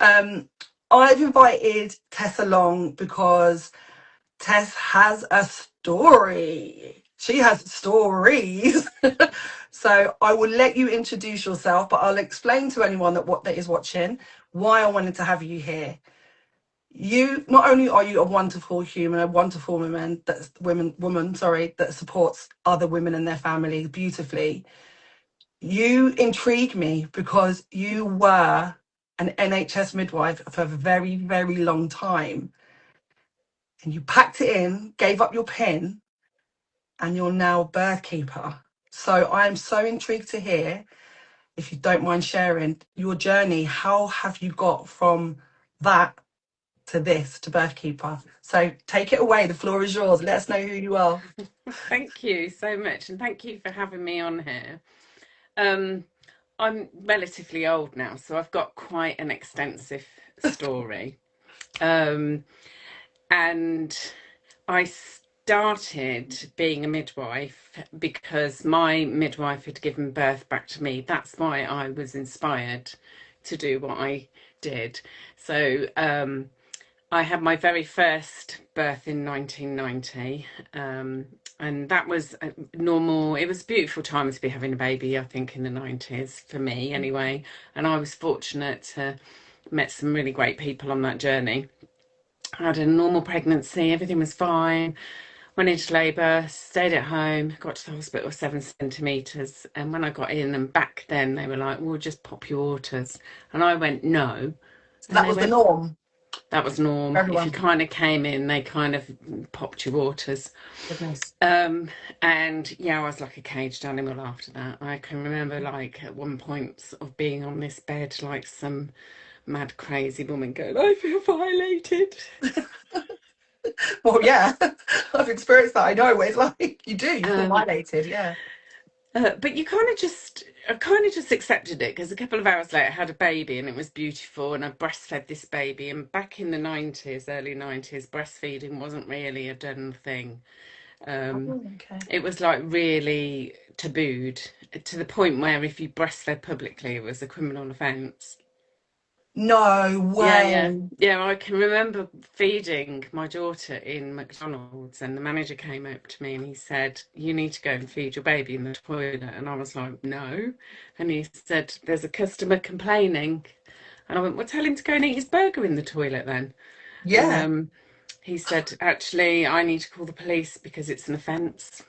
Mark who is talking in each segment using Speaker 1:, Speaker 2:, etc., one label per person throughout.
Speaker 1: Um, I've invited Tess along because Tess has a story. She has stories. So I will let you introduce yourself, but I'll explain to anyone that is watching why I wanted to have you here. You not only are you a wonderful human, a wonderful woman, sorry, that supports other women and their families beautifully. You intrigue me because you were an NHS midwife for a very, very long time. And you packed it in, gave up your pin, and you're now a birth keeper. So I am so intrigued to hear, if you don't mind sharing, your journey. How have you got from that to this, to birth keeper? So take it away. The floor is yours. Let us know who you are.
Speaker 2: Thank you so much, and thank you for having me on here. Um, I'm relatively old now, so I've got quite an extensive story. Um, and I started being a midwife because my midwife had given birth back to me. That's why I was inspired to do what I did. So, I had my very first birth in 1990, and that was normal. It was a beautiful time to be having a baby, I think, in the 90s, for me anyway. And I was fortunate to met some really great people on that journey. I had a normal pregnancy, everything was fine. Went into labour, stayed at home, got to the hospital 7 centimetres. And when I got in, and back then they were like, "We'll just pop your waters." And I went, "No."
Speaker 1: So
Speaker 2: And
Speaker 1: that
Speaker 2: they
Speaker 1: was the
Speaker 2: went,
Speaker 1: norm
Speaker 2: that was norm.
Speaker 1: for
Speaker 2: If you
Speaker 1: everyone.
Speaker 2: kind of came in, they kind of popped your waters.
Speaker 1: Goodness.
Speaker 2: Um, and yeah, I was like a caged animal after that. I can remember, like, at one point sort of being on this bed like some mad crazy woman going, "I feel violated."
Speaker 1: Well, yeah, I've experienced that. I know what it's like. You do. You feel
Speaker 2: Um,
Speaker 1: violated. Yeah.
Speaker 2: but you kind of just, I kind of just accepted it because a couple of hours later I had a baby and it was beautiful, and I breastfed this baby. And back in the 90s, early 90s, breastfeeding wasn't really a done thing. Um,
Speaker 1: Oh, okay.
Speaker 2: it was like really tabooed, to the point where if you breastfed publicly, it was a criminal offence.
Speaker 1: No
Speaker 2: Yeah, yeah.
Speaker 1: way.
Speaker 2: Yeah, I can remember feeding my daughter in McDonald's, and the manager came up to me and he said, "You need to go and feed your baby in the toilet." And I was like, "No." And he said, "There's a customer complaining." And I went, "Well, tell him to go and eat his burger in the toilet then." And
Speaker 1: Yeah.
Speaker 2: he said, "Actually, I need to call the police because it's an offence."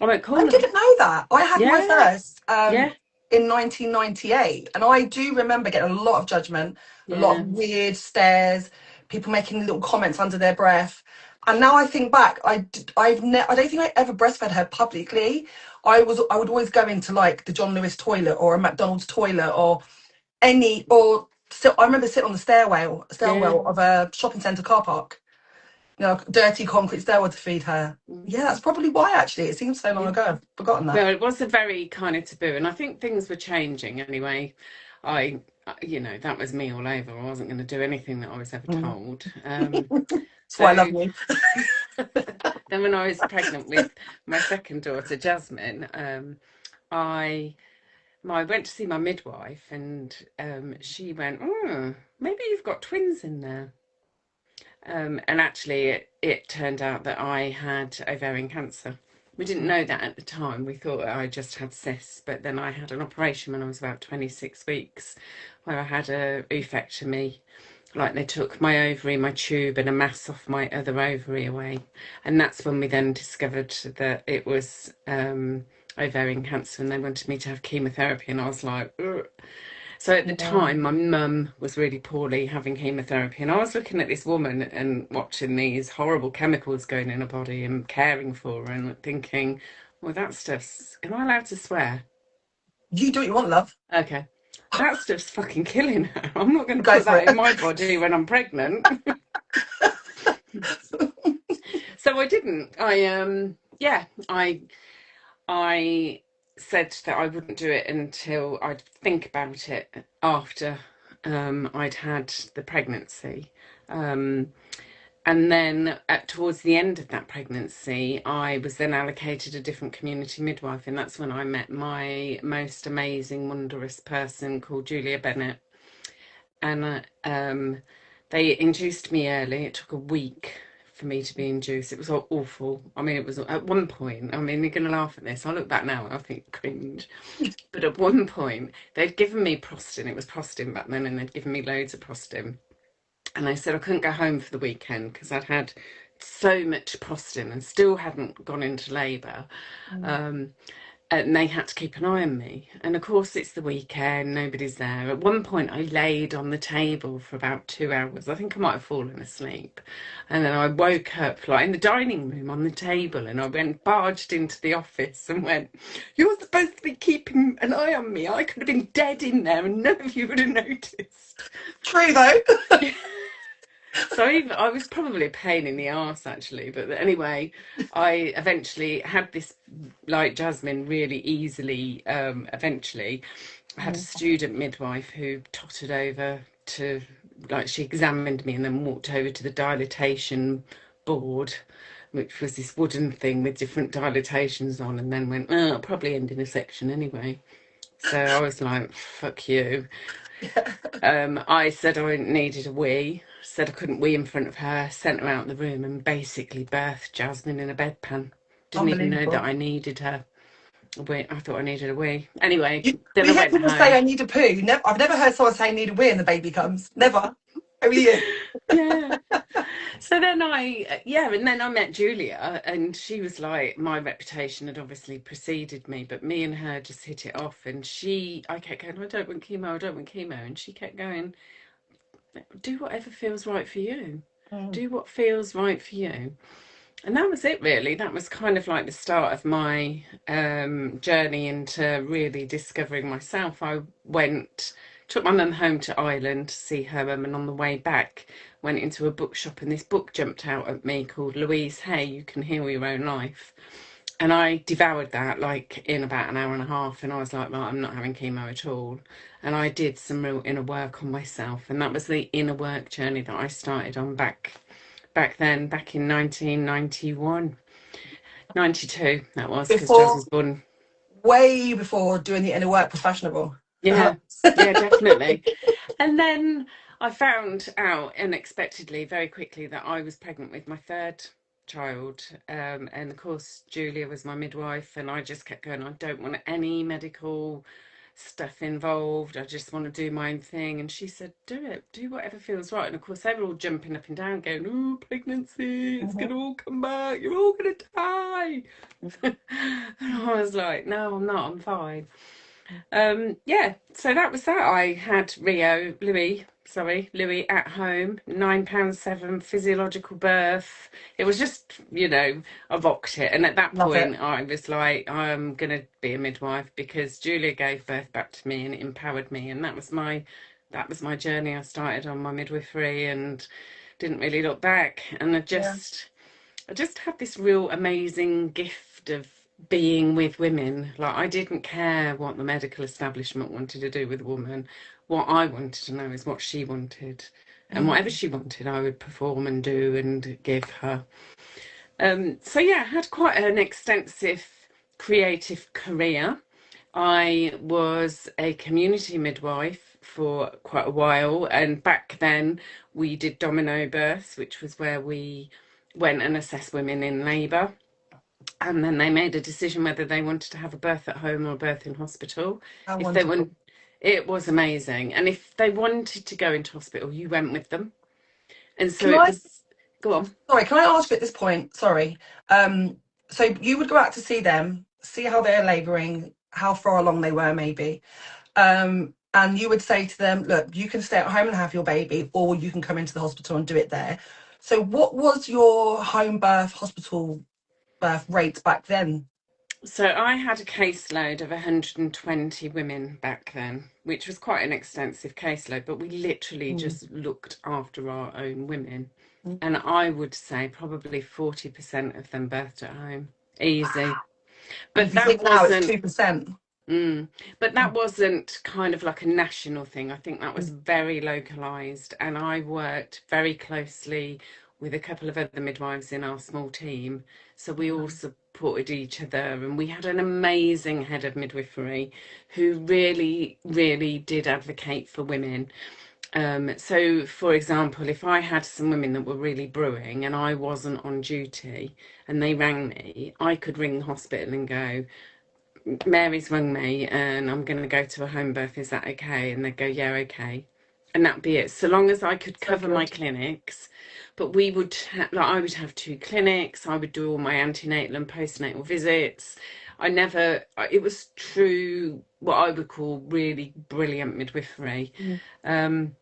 Speaker 2: I went,
Speaker 1: I
Speaker 2: "Call them."
Speaker 1: didn't know that. I had my
Speaker 2: Yeah,
Speaker 1: first
Speaker 2: yeah,
Speaker 1: in 1998, and I do remember getting a lot of judgment, a lot
Speaker 2: yeah.
Speaker 1: of weird stares, people making little comments under their breath. And now I think back, I don't think I ever breastfed her publicly. I would always go into like the John Lewis toilet or a McDonald's toilet or any or so I remember sitting on the
Speaker 2: Yeah.
Speaker 1: stairwell of a shopping centre car park, dirty concrete stairwell to feed her. Yeah, that's probably why actually. It seems so long
Speaker 2: Yeah.
Speaker 1: ago. I've forgotten that.
Speaker 2: Well, it was a very kind of taboo, and I think things were changing anyway. That was me all over. I wasn't going to do anything that I was ever
Speaker 1: Mm.
Speaker 2: told.
Speaker 1: That's why I love
Speaker 2: So
Speaker 1: you.
Speaker 2: then, when I was pregnant with my second daughter, Jasmine, I I went to see my midwife, and she went, "Oh, maybe you've got twins in there." And actually, it turned out that I had ovarian cancer. We didn't know that at the time. We thought I just had cysts, but then I had an operation when I was about 26 weeks where I had a oophorectomy. Like, they took my ovary, my tube, and a mass off my other ovary away. And that's when we then discovered that it was ovarian cancer, and they wanted me to have chemotherapy. And I was like, ugh. So at the
Speaker 1: Yeah.
Speaker 2: time, my mum was really poorly, having chemotherapy, and I was looking at this woman and watching these horrible chemicals going in her body and caring for her and thinking, "Well, that stuff's, am I allowed to swear?"
Speaker 1: You do what you want, love.
Speaker 2: Okay. "That stuff's fucking killing her. I'm not going to
Speaker 1: Go
Speaker 2: put
Speaker 1: for
Speaker 2: that in
Speaker 1: it.
Speaker 2: my body when I'm pregnant." So I didn't. I said that I wouldn't do it until I'd think about it after I'd had the pregnancy. Um, and then towards the end of that pregnancy, I was then allocated a different community midwife, and that's when I met my most amazing, wondrous person called Julia Bennett. and they induced me early. It took a week for me to be induced. It was awful. I mean, it was at one point. I mean, you're going to laugh at this. I look back now and I think cringe. But at one point, they'd given me Prostin. It was Prostin back then, and they'd given me loads of Prostin. And I said I couldn't go home for the weekend because I'd had so much Prostin and still hadn't gone into labour.
Speaker 1: Mm.
Speaker 2: Um, and they had to keep an eye on me. And of course, it's the weekend, nobody's there. At one point, I laid on the table for about 2 hours. I think I might have fallen asleep. And then I woke up, like in the dining room on the table, and I barged into the office and went, "You're supposed to be keeping an eye on me. I could have been dead in there and none of you would have noticed."
Speaker 1: True though.
Speaker 2: So I was probably a pain in the arse actually, but anyway, I eventually had this, like Jasmine, really easily. Eventually, I had a
Speaker 1: Mm.
Speaker 2: student midwife who tottered over to, like, she examined me and then walked over to the dilatation board, which was this wooden thing with different dilatations on, and then went, "Oh, I'll probably end in a section anyway." So I was like, "Fuck you."
Speaker 1: Yeah.
Speaker 2: I said I needed a wee, said I couldn't wee in front of her, sent her out the room and basically birthed Jasmine in a bedpan. Didn't even know that
Speaker 1: Unbelievable.
Speaker 2: I needed her. A wee. I thought I needed a wee. Anyway, then
Speaker 1: We
Speaker 2: I
Speaker 1: hear
Speaker 2: went
Speaker 1: people say
Speaker 2: home.
Speaker 1: I need a poo. I've never heard someone say I need a wee and the baby comes. Never. Over you.
Speaker 2: Yeah. So then yeah, and then I met Julia, and she was like, my reputation had obviously preceded me, but me and her just hit it off. And I kept going, "I don't want chemo, I don't want chemo." And she kept going, "Do whatever feels right for you.
Speaker 1: Mm.
Speaker 2: Do what feels right for you." And that was it, really. That was kind of like the start of my journey into really discovering myself. Took my mum home to Ireland to see her mum, and on the way back, went into a bookshop, and this book jumped out at me called Louise Hay, You Can Heal Your Own Life. And I devoured that like in about an hour and a half, and I was like, "Well, I'm not having chemo at all." And I did some real inner work on myself, and that was the inner work journey that I started on back in 1991, 92. That was because Jazz
Speaker 1: Before,
Speaker 2: was born.
Speaker 1: way before doing the inner work was fashionable.
Speaker 2: Yeah, yeah, definitely. And then I found out unexpectedly, very quickly, that I was pregnant with my third child. And of course, Julia was my midwife, and I just kept going, "I don't want any medical stuff involved. I just want to do my own thing." And she said, "Do it, do whatever feels right." And of course, they were all jumping up and down, going, "Oh, pregnancy, it's going
Speaker 1: Mhm.
Speaker 2: to all come back. You're all going to die." And I was like, "No, I'm not. I'm fine." Yeah, so that was that. I had Louis at home, £9.7 physiological birth. It was just, I rocked it. And at that
Speaker 1: Love it.
Speaker 2: point, I was like, I'm gonna be a midwife because Julia gave birth back to me and it empowered me. And that was my journey. I started on my midwifery and didn't really look back. And
Speaker 1: Yeah.
Speaker 2: I just had this real amazing gift of being with women. Like, I didn't care what the medical establishment wanted to do with a woman. What I wanted to know is what she wanted. And whatever
Speaker 1: Mm.
Speaker 2: she wanted, I would perform and do and give her. So yeah, I had quite an extensive creative career. I was a community midwife for quite a while, and back then we did domino births, which was where we went and assessed women in labour, and then they made a decision whether they wanted to have a birth at home or a birth in hospital.
Speaker 1: How
Speaker 2: If they
Speaker 1: wonderful.
Speaker 2: want, it was amazing, and if they wanted to go into hospital, you went with them, and so
Speaker 1: Can
Speaker 2: it
Speaker 1: I,
Speaker 2: was. Go on.
Speaker 1: sorry, can I ask you at this point? Sorry. Um, so you would go out to see them, see how they're labouring, how far along they were, maybe. And you would say to them, look, you can stay at home and have your baby, or you can come into the hospital and do it there. So what was your home birth, hospital birth rates back then?
Speaker 2: So I had a caseload of 120 women back then, which was quite an extensive caseload, but we literally
Speaker 1: Mm.
Speaker 2: just looked after our own women.
Speaker 1: Mm.
Speaker 2: And I would say probably 40% of them birthed at home. Easy.
Speaker 1: And if
Speaker 2: But
Speaker 1: you
Speaker 2: that
Speaker 1: think now it's
Speaker 2: wasn't
Speaker 1: 2%.
Speaker 2: But that wasn't kind of like a national thing. I think that was
Speaker 1: Mm.
Speaker 2: very localized. And I worked very closely with a couple of other midwives in our small team. So we all supported each other. And we had an amazing head of midwifery who really, really did advocate for women. So, for example, if I had some women that were really brewing and I wasn't on duty and they rang me, I could ring the hospital and go, Mary's rung me and I'm going to go to a home birth. Is that okay? And they'd go, yeah, okay. And that'd be it. So long as I could
Speaker 1: So
Speaker 2: cover my
Speaker 1: good.
Speaker 2: clinics, but we would like I would have 2 clinics. I would do all my antenatal and postnatal visits. I never. It was true what I would call really brilliant midwifery.
Speaker 1: Mm.
Speaker 2: Um,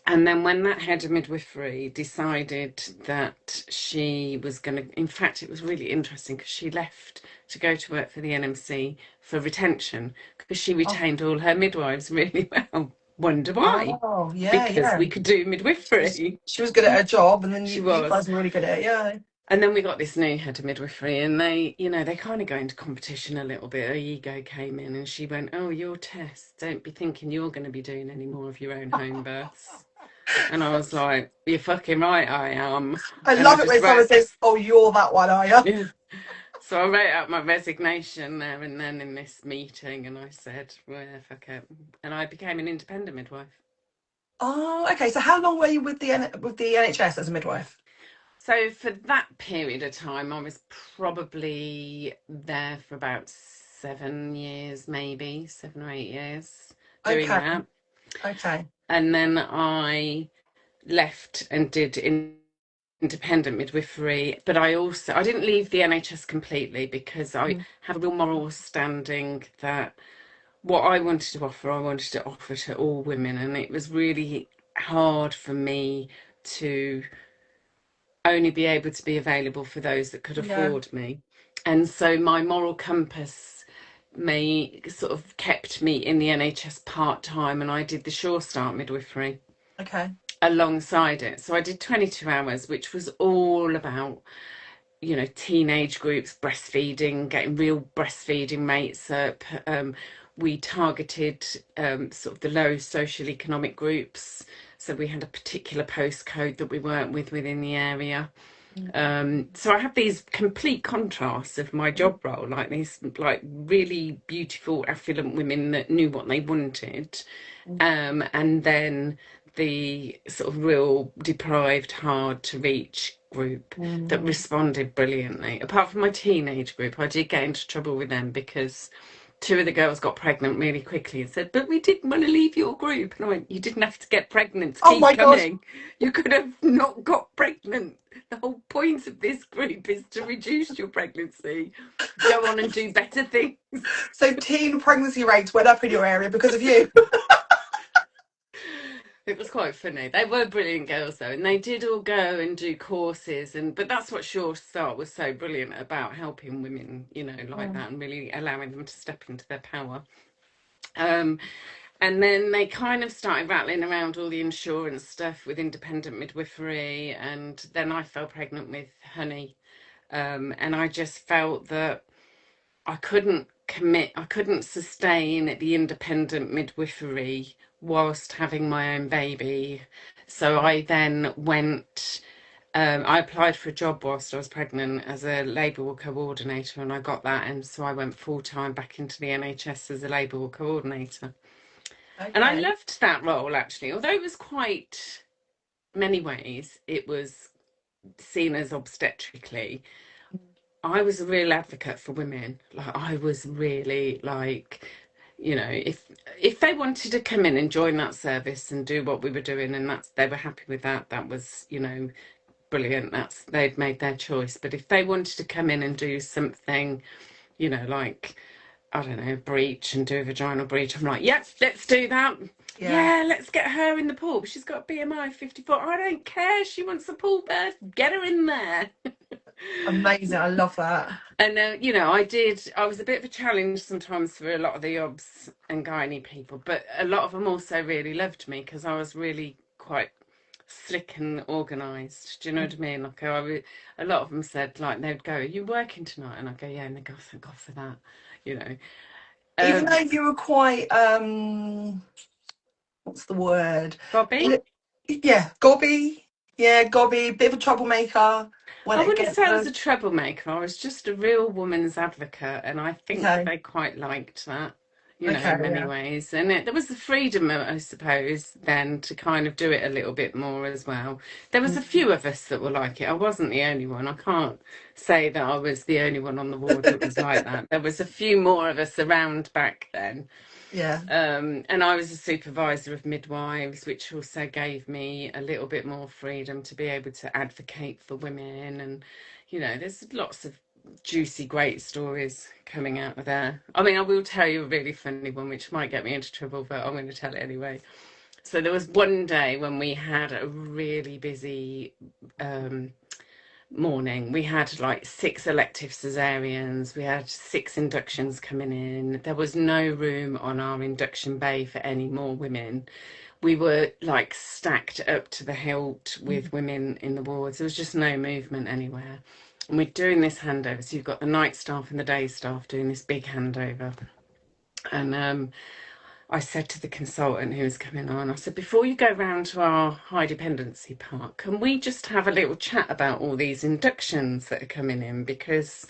Speaker 2: and then when that head of midwifery decided that she was going to, in fact, it was really interesting because she left to go to work for the NMC for retention because she
Speaker 1: Oh,
Speaker 2: retained all her midwives really well. Wonder why?
Speaker 1: oh, yeah,
Speaker 2: Because
Speaker 1: yeah.
Speaker 2: we could do midwifery.
Speaker 1: She was good at her job, and then
Speaker 2: She
Speaker 1: you
Speaker 2: was.
Speaker 1: guys were really good at it. Yeah.
Speaker 2: And then we got this new head of midwifery, and they kind of go into competition a little bit. Her ego came in, and she went, "Oh, you're Tess. Don't be thinking you're going to be doing any more of your own home births." And I was like, "You're fucking right, I am."
Speaker 1: I
Speaker 2: And I
Speaker 1: love it
Speaker 2: just
Speaker 1: when someone
Speaker 2: wrote,
Speaker 1: says, "Oh, you're that one, are you?"
Speaker 2: yeah. So I wrote out my resignation there and then in this meeting, and I said, "Well, yeah, fuck it," and I became an independent midwife.
Speaker 1: Oh, okay. So how long were you with the NHS as a midwife?
Speaker 2: So for that period of time, I was probably there for about 7 years, maybe 7 or 8 years doing
Speaker 1: Okay,
Speaker 2: that.
Speaker 1: okay.
Speaker 2: And then I left and did independent midwifery, but I didn't leave the NHS completely because I
Speaker 1: Mm.
Speaker 2: have a real moral standing that what I wanted to offer, I wanted to offer to all women, and it was really hard for me to only be able to be available for those that could
Speaker 1: Yeah.
Speaker 2: afford me. And so my moral compass may sort of kept me in the NHS part time, and I did the Sure Start midwifery
Speaker 1: Okay.
Speaker 2: alongside it. So I did 22 hours, which was all about, teenage groups, breastfeeding, getting real breastfeeding mates up. We targeted sort of the low social economic groups. So we had a particular postcode that we worked with within the area. So I had these complete contrasts of my job role, like these like really beautiful, affluent women that knew what they wanted, and then the sort of real deprived, hard to reach group that
Speaker 1: Mm.
Speaker 2: responded brilliantly. Apart from my teenage group, I did get into trouble with them because two of the girls got pregnant really quickly and said, "But we didn't want to leave your group." And I went, "You didn't have to get pregnant to
Speaker 1: Oh
Speaker 2: keep
Speaker 1: my God.
Speaker 2: coming. You could have not got pregnant. The whole point of this group is to reduce your pregnancy. Go on and do better things."
Speaker 1: So teen pregnancy rates went up in your area because of you.
Speaker 2: It was quite funny. They were brilliant girls though, and they did all go and do courses, but that's what Sure Start was so brilliant about, helping women, like
Speaker 1: Mm.
Speaker 2: that, and really allowing them to step into their power. Um, and then they kind of started rattling around all the insurance stuff with independent midwifery, and then I fell pregnant with Honey. And I just felt that I couldn't sustain the independent midwifery whilst having my own baby. So I then I applied for a job whilst I was pregnant as a labour war coordinator, and I got that. And so I went full time back into the NHS as a labour war coordinator. And I
Speaker 1: Okay.
Speaker 2: loved that role actually, although it was quite, many ways, it was seen as obstetrically. I was a real advocate for women. Like I was really like, if they wanted to come in and join that service and do what we were doing, and they were happy with that, that was, brilliant. They'd made their choice. But if they wanted to come in and do something, like, I don't know, breach and do a vaginal breach, I'm like, yep, let's do that.
Speaker 1: Yeah.
Speaker 2: Yeah, let's get her in the pool. She's got a BMI of 54. I don't care. She wants a pool birth. Get her in there.
Speaker 1: Amazing. I love that.
Speaker 2: And I was a bit of a challenge sometimes for a lot of the obs and gynae people, but a lot of them also really loved me because I was really quite slick and organised. Do you know what I mean? Like a lot of them said, like, they'd go, "Are you working tonight?" And I'd go, "Yeah," and they go, "Thank God for that," you know.
Speaker 1: Even though
Speaker 2: Um,
Speaker 1: you were quite what's the word?
Speaker 2: Bobby,
Speaker 1: Yeah, gobby. Yeah, gobby, bit of a troublemaker when
Speaker 2: I
Speaker 1: it
Speaker 2: wouldn't
Speaker 1: gets
Speaker 2: say I was a troublemaker. I was just a real woman's advocate, and I think
Speaker 1: okay.
Speaker 2: they quite liked that. you know,
Speaker 1: Okay,
Speaker 2: in many
Speaker 1: yeah.
Speaker 2: ways. And there was the freedom, I suppose, then to kind of do it a little bit more as well. There was a
Speaker 1: Mm.
Speaker 2: few of us that were like it. I wasn't the only one. I can't say that I was the only one on the ward that was like that. There was a few more of us around back then.
Speaker 1: Yeah.
Speaker 2: And I was a supervisor of midwives, which also gave me a little bit more freedom to be able to advocate for women. And, you know, there's lots of juicy, great stories coming out of there. I mean, I will tell you a really funny one, which might get me into trouble, but I'm going to tell it anyway. So there was one day when we had a really busy um, morning. We had like 6 elective cesareans. We had 6 inductions coming in. There was no room on our induction bay for any more women. We were like stacked up to the hilt with women in the wards. There was just no movement anywhere. And we're doing this handover. So you've got the night staff and the day staff doing this big handover. And I said to the consultant who was coming on, I said, before you go round to our high dependency part, can we just have a little chat about all these inductions that are coming in? Because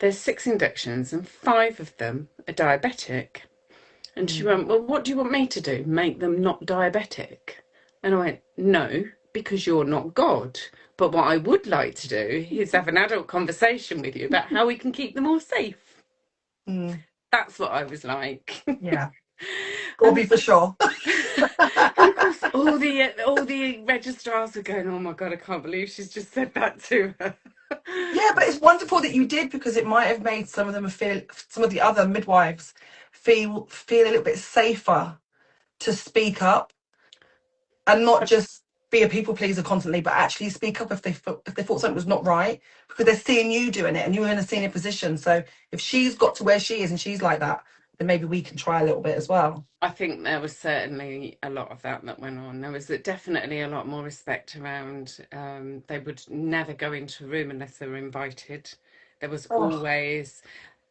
Speaker 2: there's 6 inductions and 5 of them are diabetic. And she
Speaker 1: Mm.
Speaker 2: went, well, what do you want me to do? Make them not diabetic? And I went, no, because you're not God. But what I would like to do is have an adult conversation with you about how we can keep them all safe.
Speaker 1: Mm.
Speaker 2: That's what I was like.
Speaker 1: Yeah. Gotta
Speaker 2: And
Speaker 1: be for sure.
Speaker 2: and of course, all the registrars are going, "Oh my God, I can't believe she's just said that to her."
Speaker 1: Yeah, but it's wonderful that you did, because it might have made some of them feel, some of the other midwives feel a little bit safer to speak up, and not just be a people pleaser constantly, but actually speak up if they thought something was not right, because they're seeing you doing it and you're in a senior position. So if she's got to where she is and she's like that, then maybe we can try a little bit as well.
Speaker 2: I think there was certainly a lot of that went on. There was definitely a lot more respect around. They would never go into a room unless they were invited. There was
Speaker 1: Oh,
Speaker 2: always,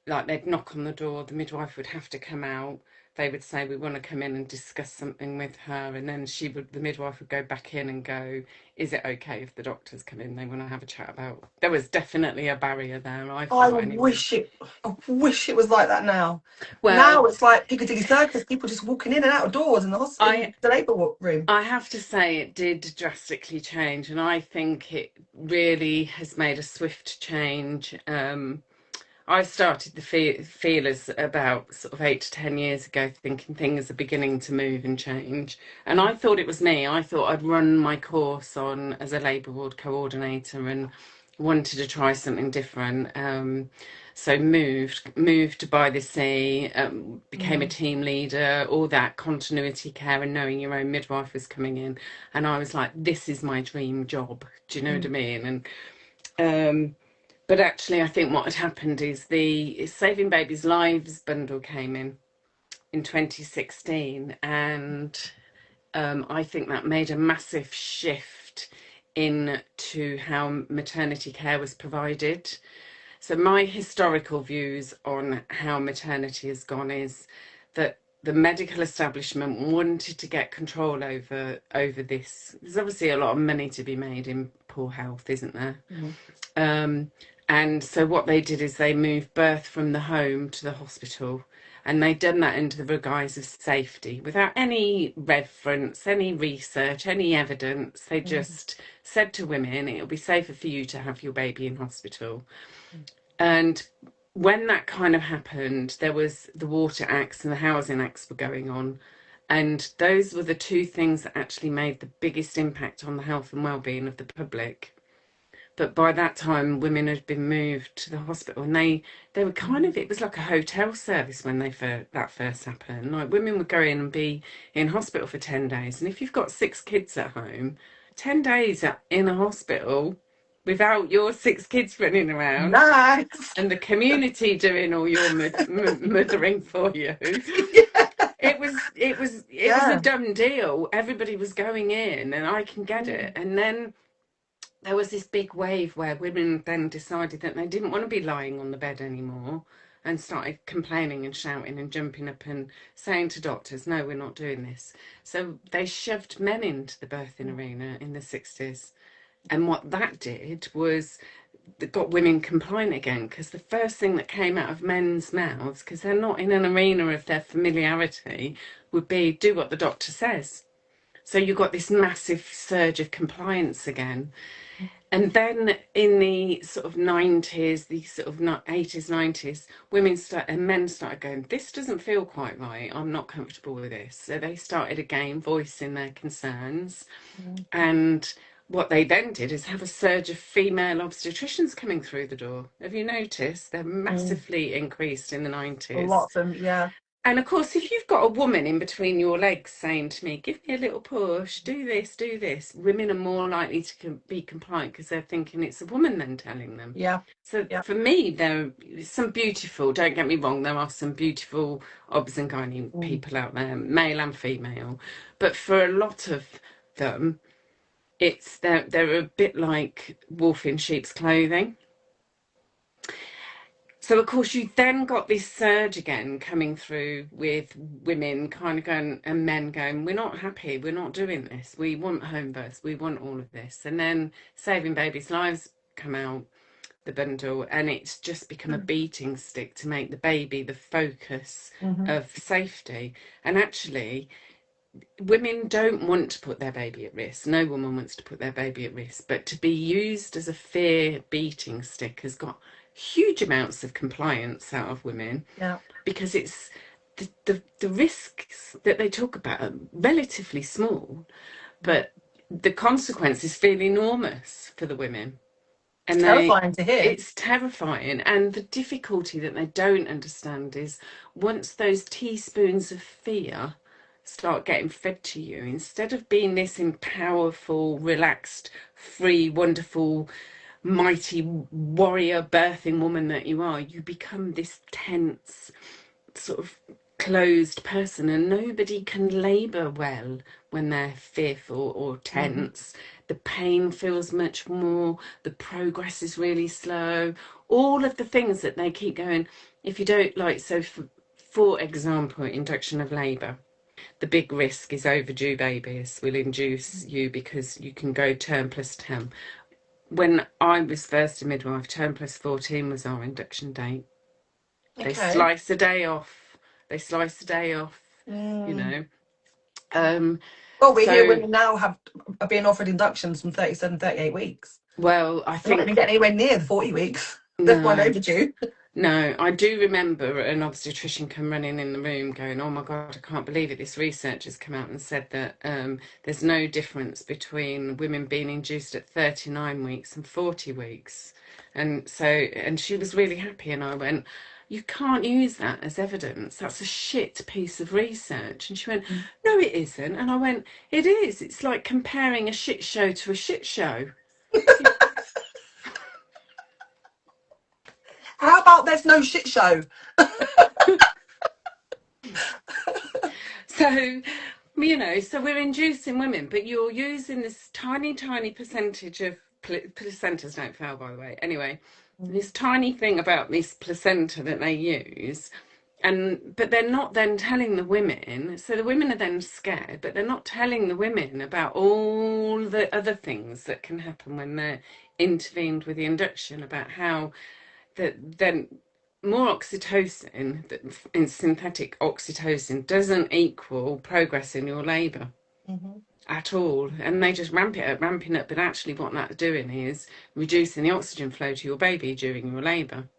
Speaker 2: like, they'd knock on the door, the midwife would have to come out. They would say, we want to come in and discuss something with her. And then the midwife would go back in and go, is it okay if the doctors come in? They want to have a chat about. There was definitely a barrier there, I
Speaker 1: I
Speaker 2: felt anyway.
Speaker 1: wish it. I wish it was like that now.
Speaker 2: Well,
Speaker 1: Now it's like Piccadilly Circus. People just walking in and out of doors in the
Speaker 2: I
Speaker 1: in the labour room.
Speaker 2: I have to say it did drastically change, and I think it really has made a swift change. I started the feelers about sort of 8 to 10 years ago, thinking things are beginning to move and change. And I thought it was me. I thought I'd run my course on as a labour ward coordinator and wanted to try something different. So moved by the sea, became a
Speaker 1: Mm,
Speaker 2: team leader, all that continuity care and knowing your own midwife was coming in. And I was like, this is my dream job. Do you know what I
Speaker 1: mm,
Speaker 2: mean? And but actually, I think what had happened is the Saving Babies Lives bundle came in 2016, and I think that made a massive shift into how maternity care was provided. So my historical views on how maternity has gone is that the medical establishment wanted to get control over this. There's obviously a lot of money to be made in poor health, isn't there?
Speaker 1: mm,
Speaker 2: Um, and so what they did is they moved birth from the home to the hospital, and they'd done that under the guise of safety, without any reference, any research, any evidence. They
Speaker 1: mm,
Speaker 2: just said to women, it'll be safer for you to have your baby in hospital. And when that kind of happened, there was the Water Acts and the Housing Acts were going on. And those were the two things that actually made the biggest impact on the health and well-being of the public. But by that time, women had been moved to the hospital, and they were kind
Speaker 1: mm.
Speaker 2: of, it was like a hotel service when that first happened. Like, women would go in and be in hospital for 10 days, and if you've got 6 kids at home, 10 days in a hospital without your 6 kids running around
Speaker 1: Nice.
Speaker 2: and the community doing all your mothering for you. It was a
Speaker 1: Yeah.
Speaker 2: done deal. Everybody was going in, and I can get it.
Speaker 1: Mm,
Speaker 2: And then there was this big wave where women then decided that they didn't want to be lying on the bed anymore, and started complaining and shouting and jumping up and saying to doctors, no, we're not doing this. So they shoved men into the birthing
Speaker 1: mm,
Speaker 2: arena in the 60s. And what that did was that got women compliant again, because the first thing that came out of men's mouths, because they're not in an arena of their familiarity, would be do what the doctor says. So you got this massive surge of compliance again. And then in the sort of 90s, the sort of 80s, 90s, men started going, this doesn't feel quite right. I'm not comfortable with this. So they started again voicing their concerns. And what they then did is have a surge of female obstetricians coming through the door. Have you noticed? They're massively increased in the
Speaker 1: A
Speaker 2: 90s.
Speaker 1: lot of them, yeah.
Speaker 2: And of course, if you've got a woman in between your legs saying to me, give me a little push, do this, women are more likely to be compliant because they're thinking it's a woman then telling them.
Speaker 1: Yeah.
Speaker 2: So
Speaker 1: Yeah.
Speaker 2: for me, there are some beautiful, don't get me wrong, there are some beautiful obs and gynae people out there, male and female. But for a lot of them, they're a bit like wolf in sheep's clothing. So, of course, you then got this surge again coming through with women kind of going and men going, we're not happy, we're not doing this, we want home births, we want all of this. And then Saving Babies' Lives come out, the bundle, and it's just become a beating stick to make the baby the focus of safety. And actually, women don't want to put their baby at risk. No woman wants to put their baby at risk, but to be used as a fear beating stick has got huge amounts of compliance out of women.
Speaker 1: Yeah.
Speaker 2: Because it's the risks that they talk about are relatively small, but the consequences feel enormous for the women.
Speaker 1: It's terrifying to hear.
Speaker 2: It's terrifying. And the difficulty that they don't understand is once those teaspoons of fear start getting fed to you, instead of being this powerful, relaxed, free, wonderful, mighty warrior birthing woman that you are, you become this tense, sort of closed person, and nobody can labour well when they're fearful or tense. The pain feels much more, the progress is really slow, all of the things that they keep going. If you don't like, so for example, induction of labour, the big risk is overdue babies will induce you because you can go term plus 10. When I was first a midwife, term plus 14 was our induction date. They slice a day off. You know.
Speaker 1: Well, we hear
Speaker 2: So,
Speaker 1: women now are being offered inductions from 37, 38 weeks.
Speaker 2: well, I
Speaker 1: They're not even
Speaker 2: think
Speaker 1: getting anywhere near the 40 weeks. That's why
Speaker 2: no,
Speaker 1: overdue.
Speaker 2: no. I do remember an obstetrician come running in the room, going, "Oh my God, I can't believe it! This research has come out and said that there's no difference between women being induced at 39 weeks and 40 weeks." And she was really happy, and I went, you can't use that as evidence. That's a shit piece of research. And she went, no, it isn't. And I went, it is. It's like comparing a shit show to a shit show.
Speaker 1: How about there's no shit show?
Speaker 2: So, so we're inducing women, but you're using this tiny, tiny percentage of placentas don't fail, by the way. Anyway, this tiny thing about this placenta that they use. But they're not then telling the women, so the women are then scared, but they're not telling the women about all the other things that can happen when they're intervened with the induction, about how then more oxytocin, in synthetic oxytocin, doesn't equal progress in your labour at all. And they just ramping up, but actually what that's doing is reducing the oxygen flow to your baby during your labour.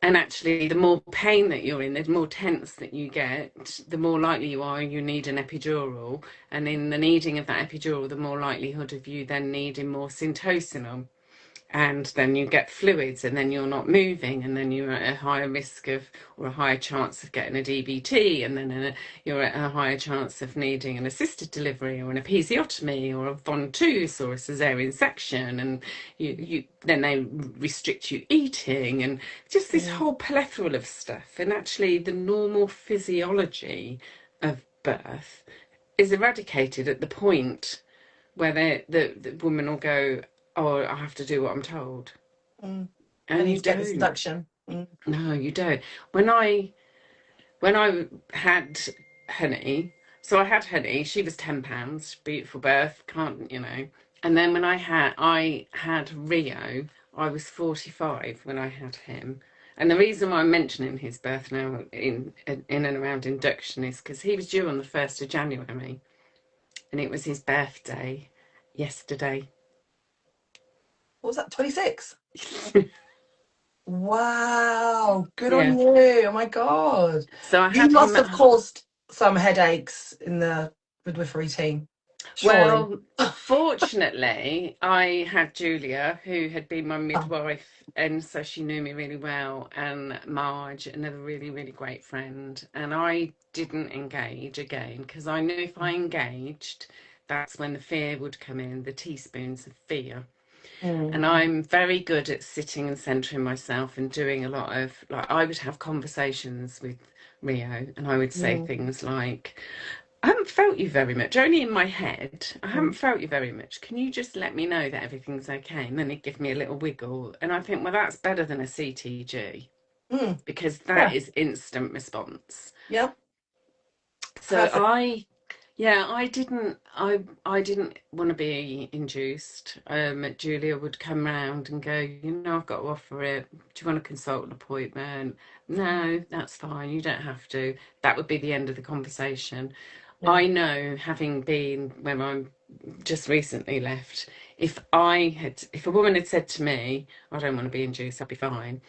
Speaker 2: And actually, the more pain that you're in, the more tense that you get, the more likely you are you need an epidural. And in the needing of that epidural, the more likelihood of you then needing more syntocinon. And then you get fluids, and then you're not moving, and then you're at a higher risk of, or a higher chance of getting a DBT, and then you're at a higher chance of needing an assisted delivery or an episiotomy or a ventouse or a cesarean section, and then they restrict you eating, and just this whole plethora of stuff. And actually, the normal physiology of birth is eradicated at the point where the woman will go, oh, I have to do what I'm told.
Speaker 1: And
Speaker 2: And you
Speaker 1: get
Speaker 2: don't.
Speaker 1: this induction.
Speaker 2: No, you don't. When I had Honey, So I had Honey. She was £10. Beautiful birth. Can't, you know. And then when I had Rio, I was 45 when I had him. And the reason why I'm mentioning his birth now in and around induction is because he was due on the 1st of January, and it was his birthday yesterday.
Speaker 1: What was that, 26? Wow, good on
Speaker 2: Yeah.
Speaker 1: you. Oh my God.
Speaker 2: So I
Speaker 1: You
Speaker 2: had
Speaker 1: must
Speaker 2: him
Speaker 1: have
Speaker 2: at.
Speaker 1: caused some headaches in the midwifery team, surely.
Speaker 2: Well, fortunately, I had Julia, who had been my
Speaker 1: Oh,
Speaker 2: midwife, and so she knew me really well, and Marge, another really, really great friend. And I didn't engage again because I knew if I engaged, that's when the fear would come in, the teaspoons of fear. And
Speaker 1: mm,
Speaker 2: I'm very good at sitting and centering myself and doing a lot of, like, I would have conversations with Rio, and I would say
Speaker 1: mm,
Speaker 2: things like, I haven't felt you very much, only in my head. I haven't
Speaker 1: mm,
Speaker 2: felt you very much. Can you just let me know that everything's okay? And then he'd give me a little wiggle. And I think, well, that's better than a CTG
Speaker 1: mm.
Speaker 2: because that
Speaker 1: Yeah,
Speaker 2: is instant response.
Speaker 1: yeah,
Speaker 2: So
Speaker 1: perfect.
Speaker 2: I didn't want to be induced. Julia would come round and go, I've got to offer it. Do you want to consult an appointment? No, that's fine. You don't have to. That would be the end of the conversation.
Speaker 1: Yeah.
Speaker 2: I know, having been when I'm just recently left, if a woman had said to me, I don't want to be induced, I'll be fine.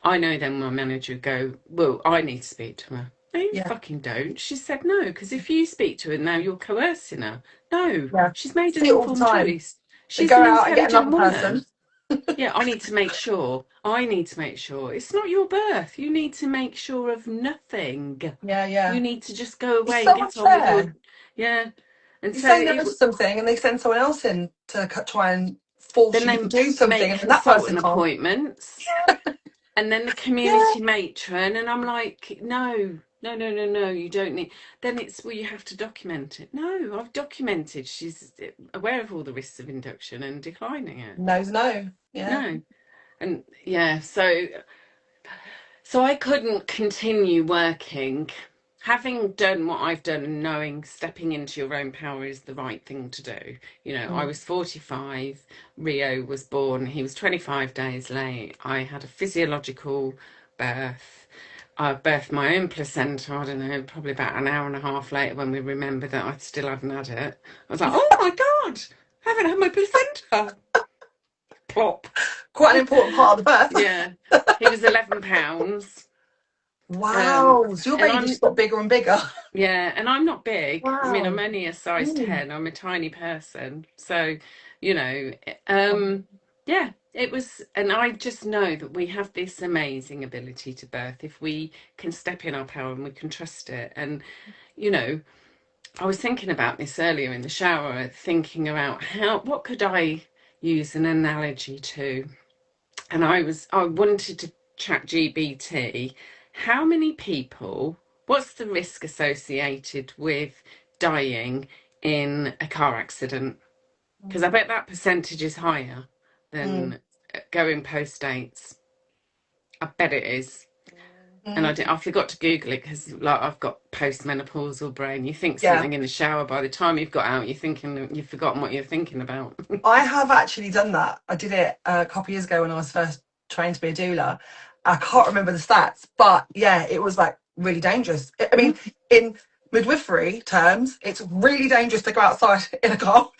Speaker 2: I know then my manager would go, well, I need to speak to her. No, you
Speaker 1: Yeah,
Speaker 2: fucking don't. She said no, because if you speak to her now, you're coercing her. No,
Speaker 1: yeah.
Speaker 2: she's made an
Speaker 1: See it all the
Speaker 2: informed
Speaker 1: time.
Speaker 2: choice.
Speaker 1: They
Speaker 2: She's
Speaker 1: go
Speaker 2: an
Speaker 1: out and get
Speaker 2: intelligent
Speaker 1: another person.
Speaker 2: woman. Yeah, I need to make sure. I need to make sure. It's not your birth. You need to make sure of nothing.
Speaker 1: Yeah, yeah.
Speaker 2: You need to just go
Speaker 1: It's
Speaker 2: away and
Speaker 1: so
Speaker 2: get on with your,
Speaker 1: unfair.
Speaker 2: yeah. And
Speaker 1: You
Speaker 2: so
Speaker 1: say no to something and they send someone else in to try and force
Speaker 2: then
Speaker 1: you
Speaker 2: they
Speaker 1: to do something,
Speaker 2: make
Speaker 1: and then that person
Speaker 2: consultant
Speaker 1: can't.
Speaker 2: appointments. And then the
Speaker 1: Yeah.
Speaker 2: community matron, and I'm like, no, no, no, no, no, you don't need. Then it's, well, you have to document it. No, I've documented. She's aware of all the risks of induction and declining it.
Speaker 1: No's no. Yeah.
Speaker 2: No, and yeah, so I couldn't continue working. Having done what I've done and knowing stepping into your own power is the right thing to do. I
Speaker 1: Mm,
Speaker 2: was 45, Rio was born, he was 25 days late. I had a physiological birth. I birthed my own placenta, I don't know, probably about an hour and a half later when we remembered that I still hadn't had it. I was like, oh my God, I haven't had my placenta. Plop.
Speaker 1: quite an important part of the birth.
Speaker 2: Yeah, he was £11. Um,
Speaker 1: Wow. So your
Speaker 2: and
Speaker 1: baby just
Speaker 2: I'm
Speaker 1: got bigger and bigger.
Speaker 2: Yeah, and I'm not big. I mean, I'm
Speaker 1: Wow.
Speaker 2: only a size
Speaker 1: Mm.
Speaker 2: 10. I'm a tiny person. So, you know, um, yeah, it was, and I just know that we have this amazing ability to birth if we can step in our power and we can trust it. And, you know, I was thinking about this earlier in the shower, thinking about what could I use an analogy to? And I wanted to chat GBT. How many people, what's the risk associated with dying in a car accident? Because I bet that percentage is higher
Speaker 1: Mm.
Speaker 2: than going post dates. I bet it is. And
Speaker 1: Mm.
Speaker 2: I forgot to Google it because, like, I've got postmenopausal brain. You think
Speaker 1: Yeah.
Speaker 2: something in the shower, by the time you've got out, you're thinking you've forgotten what you're thinking about.
Speaker 1: I have actually done that. I did it a couple of years ago when I was first trained to be a doula. I can't remember the stats, but yeah, it was like really dangerous. I mean, in midwifery terms, it's really dangerous to go outside in a car.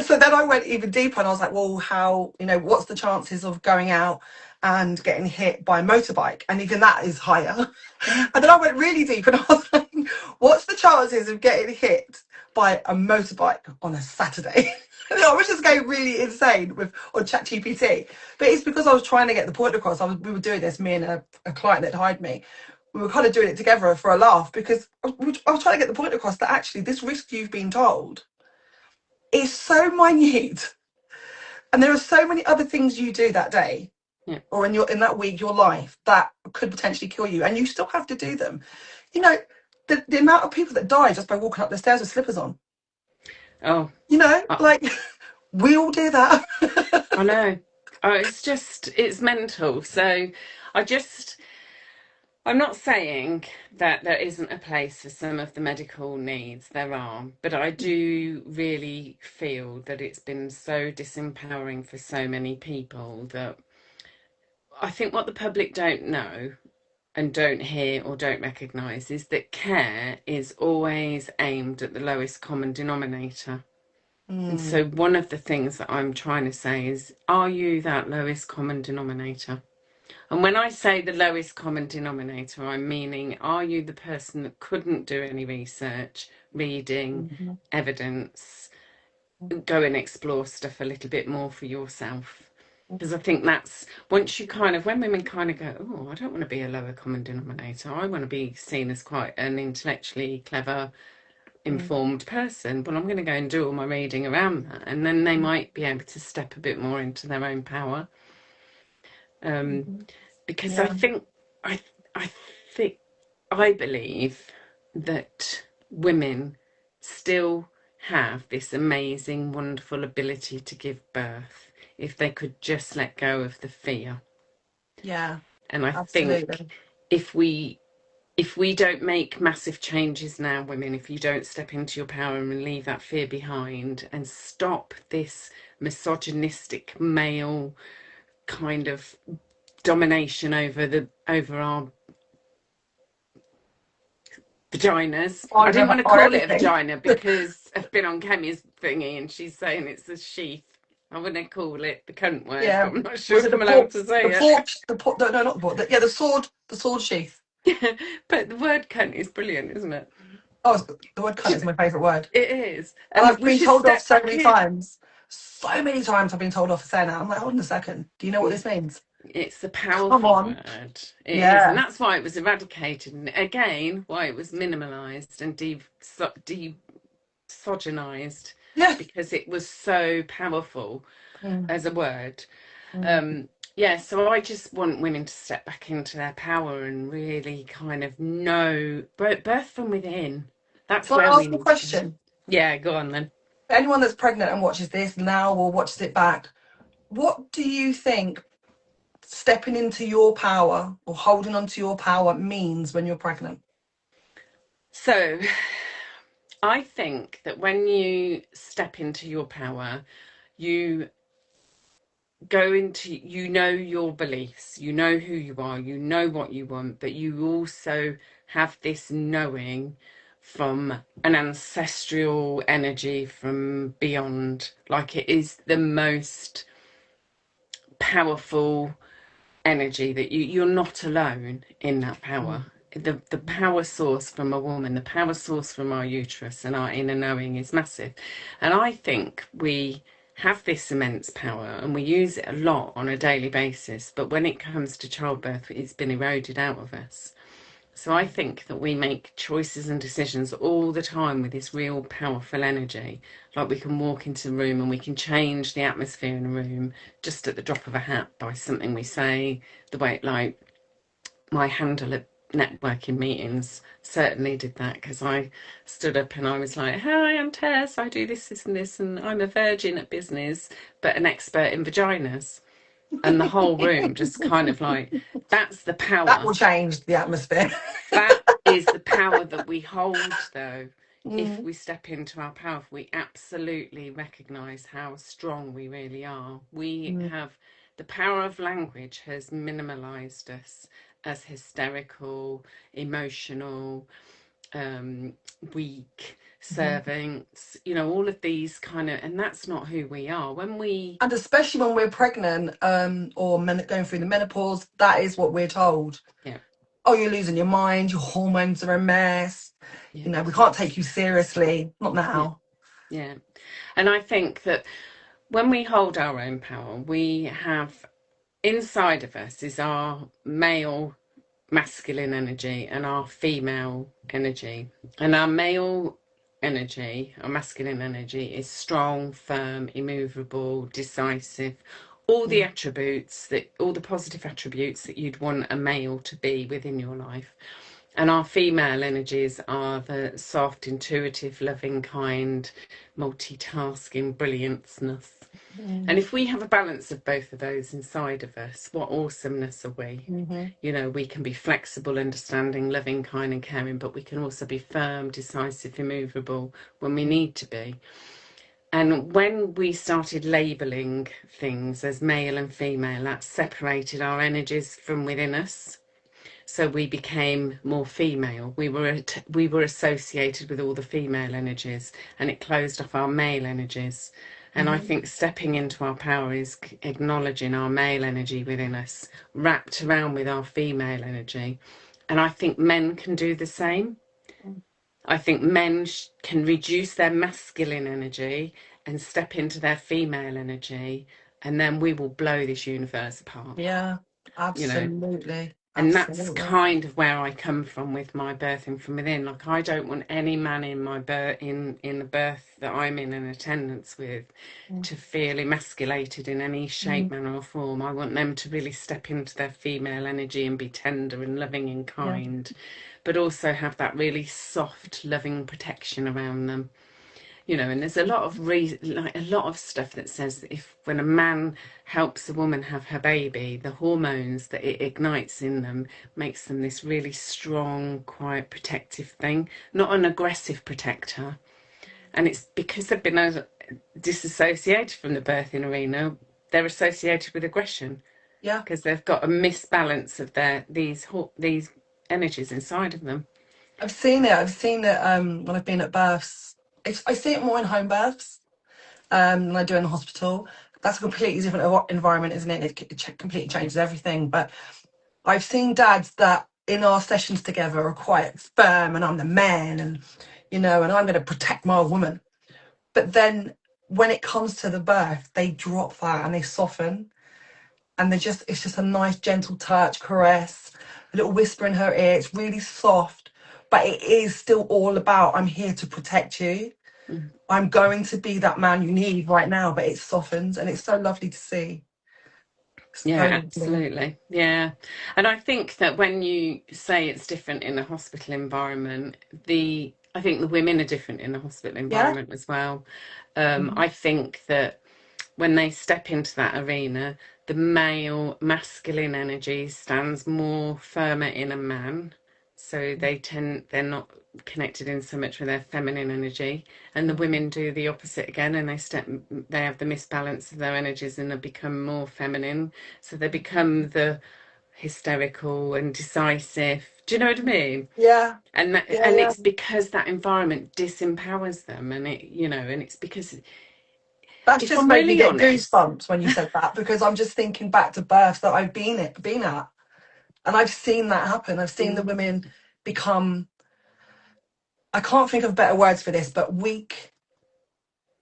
Speaker 1: So then I went even deeper and I was like, well, what's the chances of going out and getting hit by a motorbike? And even that is higher.
Speaker 2: Yeah.
Speaker 1: And then I went really deep and I was like, what's the chances of getting hit by a motorbike on a Saturday? I was just going really insane on ChatGPT. But it's because I was trying to get the point across. We were doing this, me and a client that hired me. We were kind of doing it together for a laugh because I was trying to get the point across that actually this risk you've been told is so minute. And there are so many other things you do that day
Speaker 2: Yeah.
Speaker 1: or in that week, your life that could potentially kill you, and you still have to do them. You know, the amount of people that die just by walking up the stairs with slippers on.
Speaker 2: Oh, I,
Speaker 1: Like we all do that.
Speaker 2: I know. Oh, it's mental. So I just, I'm not saying that there isn't a place for some of the medical needs, there are, but I do really feel that it's been so disempowering for so many people that I think what the public don't know and don't hear or don't recognise is that care is always aimed at the lowest common denominator. And
Speaker 1: Mm,
Speaker 2: so one of the things that I'm trying to say is, are you that lowest common denominator? And when I say the lowest common denominator, I'm meaning, are you the person that couldn't do any research, reading,
Speaker 1: mhm,
Speaker 2: evidence, go and explore stuff a little bit more for yourself? Because I think that's once you kind of, when women kind of go, oh, I don't want to be a lower common denominator, I want to be seen as quite an intellectually clever,
Speaker 1: mm,
Speaker 2: informed person. Well, I'm going to go and do all my reading around that. And then they might be able to step a bit more into their own power.
Speaker 1: mhm.
Speaker 2: Because
Speaker 1: Yeah,
Speaker 2: I, I think, I believe that women still have this amazing, wonderful ability to give birth if they could just let go of the fear.
Speaker 1: yeah,
Speaker 2: And I think
Speaker 1: absolutely.
Speaker 2: if we if we don't make massive changes now, women, if you don't step into your power and leave that fear behind and stop this misogynistic male kind of domination over our vaginas. I didn't want to
Speaker 1: Or
Speaker 2: call it a
Speaker 1: anything.
Speaker 2: vagina because I've been on Kemi's thingy and she's saying it's a sheath. I wouldn't call it the cunt word, but
Speaker 1: Yeah.
Speaker 2: I'm not sure
Speaker 1: Was it
Speaker 2: if I'm allowed to
Speaker 1: the
Speaker 2: say
Speaker 1: port, no, no, not the port. Yeah, the sword sheath.
Speaker 2: it. But the word cunt is brilliant, isn't it?
Speaker 1: Oh, the word cunt is my favourite word.
Speaker 2: It is.
Speaker 1: And
Speaker 2: And
Speaker 1: I've
Speaker 2: we
Speaker 1: been
Speaker 2: should
Speaker 1: told off
Speaker 2: step
Speaker 1: so
Speaker 2: back
Speaker 1: many
Speaker 2: in.
Speaker 1: times. So many times I've been told off for saying that. I'm like, hold on a second. Do you know what
Speaker 2: Yeah.
Speaker 1: this means?
Speaker 2: It's a
Speaker 1: Come
Speaker 2: powerful
Speaker 1: on.
Speaker 2: word. It is. And
Speaker 1: Yeah.
Speaker 2: that's why it was eradicated. And again, why it was minimalized and desogionized,
Speaker 1: Yeah.
Speaker 2: because it was so powerful
Speaker 1: Mm,
Speaker 2: as a word.
Speaker 1: mm.
Speaker 2: Um, yeah, so I just want women to step back into their power and really kind of know birth from within. That's
Speaker 1: Can I
Speaker 2: where we
Speaker 1: ask a
Speaker 2: need to go.
Speaker 1: question?
Speaker 2: Yeah, go on then.
Speaker 1: Anyone that's pregnant and watches this now or watches it back, what do you think stepping into your power or holding on to your power means when you're pregnant?
Speaker 2: So I think that when you step into your power, you go into, you know your beliefs, you know who you are, you know what you want, but you also have this knowing from an ancestral energy from beyond. Like, it is the most powerful energy that you're not alone in that power.
Speaker 1: Mm,
Speaker 2: The power source from a woman, the power source from our uterus and our inner knowing is massive. And I think we have this immense power and we use it a lot on a daily basis, but when it comes to childbirth, it's been eroded out of us. So I think that we make choices and decisions all the time with this real powerful energy. Like, we can walk into the room and we can change the atmosphere in a room just at the drop of a hat by something we say. The way, like, my handle at networking meetings certainly did that, because I stood up and I was like, hi, I'm Tess, I do this, this and this, and I'm a virgin at business, but an expert in vaginas. And the whole room just kind of like, that's the
Speaker 1: that will
Speaker 2: power.
Speaker 1: change the atmosphere.
Speaker 2: That is the power that we hold, though. If
Speaker 1: Mm,
Speaker 2: we step into our power, if we absolutely recognize how strong we really are. We
Speaker 1: mm,
Speaker 2: have the power of language has minimalized us as hysterical, emotional, um, weak
Speaker 1: mhm.
Speaker 2: servants, you know, all of these kind of, and that's not who we are. When we,
Speaker 1: And especially when we're pregnant, or going through the menopause, that is what we're told.
Speaker 2: yeah,
Speaker 1: Oh, you're losing your mind, your hormones are a mess.
Speaker 2: yeah,
Speaker 1: You know, we can't take you seriously. Not
Speaker 2: yeah,
Speaker 1: now.
Speaker 2: yeah. And I think that when we hold our own power, we have inside of us is our male masculine energy and our female energy. And our male energy, our masculine energy, is strong, firm, immovable, decisive, all the
Speaker 1: Mm,
Speaker 2: attributes that, all the positive attributes that you'd want a male to be within your life. And our female energies are the soft, intuitive, loving, kind, multitasking brilliantness. And
Speaker 1: Mm-hmm.
Speaker 2: if we have a balance of both of those inside of us, what awesomeness are we? You know, we can be flexible, understanding, loving, kind, and caring, but we can also be firm, decisive, immovable when we need to be. And when we started labeling things as male and female, that separated our energies from within us. So we became more female. We were associated with all the female energies, and it closed off our male energies. And I
Speaker 1: Mm-hmm.
Speaker 2: think stepping into our power is acknowledging our male energy within us, wrapped around with our female energy. And I think men can do the same. I think men can reduce their masculine energy and step into their female energy, and then we will blow this universe apart,
Speaker 1: Yeah,
Speaker 2: you know.
Speaker 1: absolutely.
Speaker 2: And that's
Speaker 1: Absolutely.
Speaker 2: kind of where I come from with my birthing from within. Like, I don't want any man in my in the birth that I'm in attendance with to feel emasculated in any shape,
Speaker 1: Mm-hmm.
Speaker 2: manner, or form. I want them to really step into their female energy and be tender and loving and
Speaker 1: Yeah.
Speaker 2: kind, but also have that really soft, loving protection around them. You know, and there's a lot of like a lot of stuff that says that if when a man helps a woman have her baby, the hormones that it ignites in them makes them this really strong, quiet, protective thing, not an aggressive protector. And it's because they've been disassociated from the birthing arena, they're associated with aggression
Speaker 1: Yeah.
Speaker 2: because they've got a misbalance of these energies inside of them.
Speaker 1: I've seen it. I've seen it when I've been at births. I see it more in home births than I do in the hospital. That's a completely different environment, isn't it? It completely changes everything. But I've seen dads that in our sessions together are quite firm, and I'm the man, and and I'm going to protect my woman. But then when it comes to the birth, they drop that and they soften, and it's just a nice, gentle touch, caress, a little whisper in her ear. It's really soft, but it is still all about I'm here to protect you.
Speaker 2: Mm.
Speaker 1: I'm going to be that man you need right now, but it softens, and it's so lovely to see. So
Speaker 2: Yeah,
Speaker 1: lovely.
Speaker 2: absolutely. Yeah. And I think that when you say it's different in a hospital environment, I think the women are different in the hospital
Speaker 1: Yeah.
Speaker 2: environment as well.
Speaker 1: Mhm.
Speaker 2: I think that when they step into that arena, the male masculine energy stands more firmer in a man. So they're not connected in so much with their feminine energy. And the women do the opposite again, and they have the misbalance of their energies and they become more feminine. So they become the hysterical and decisive. Do you know what I mean?
Speaker 1: Yeah. Yeah.
Speaker 2: And
Speaker 1: Yeah.
Speaker 2: it's because that environment disempowers them, and and it's because
Speaker 1: That's
Speaker 2: if
Speaker 1: just
Speaker 2: I'm
Speaker 1: made me
Speaker 2: really
Speaker 1: get
Speaker 2: honest.
Speaker 1: goosebumps when you said that, because I'm just thinking back to births that I've been at, and I've seen that happen. I've seen the
Speaker 2: Mm.
Speaker 1: women become, I can't think of better words for this, but weak,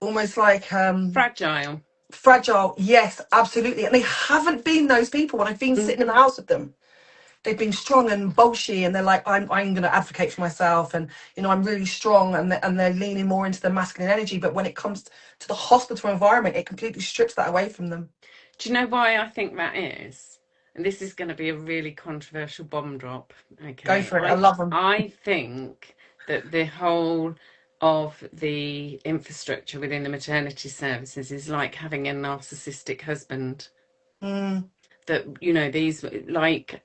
Speaker 1: almost like
Speaker 2: Fragile.
Speaker 1: fragile. Yes, absolutely. And they haven't been those people when I've been
Speaker 2: Mm.
Speaker 1: sitting in the house with them. They've been strong and bolshy, and they're like, I'm going to advocate for myself, and I'm really strong, and they're leaning more into the masculine energy. But when it comes to the hospital environment, it completely strips that away from them.
Speaker 2: Do you know why I think that is? And this is going to be a really controversial bomb drop.
Speaker 1: Go
Speaker 2: Okay.
Speaker 1: for it. I love them.
Speaker 2: I think that the whole of the infrastructure within the maternity services is like having a narcissistic husband.
Speaker 1: Mm,
Speaker 2: That, these, like,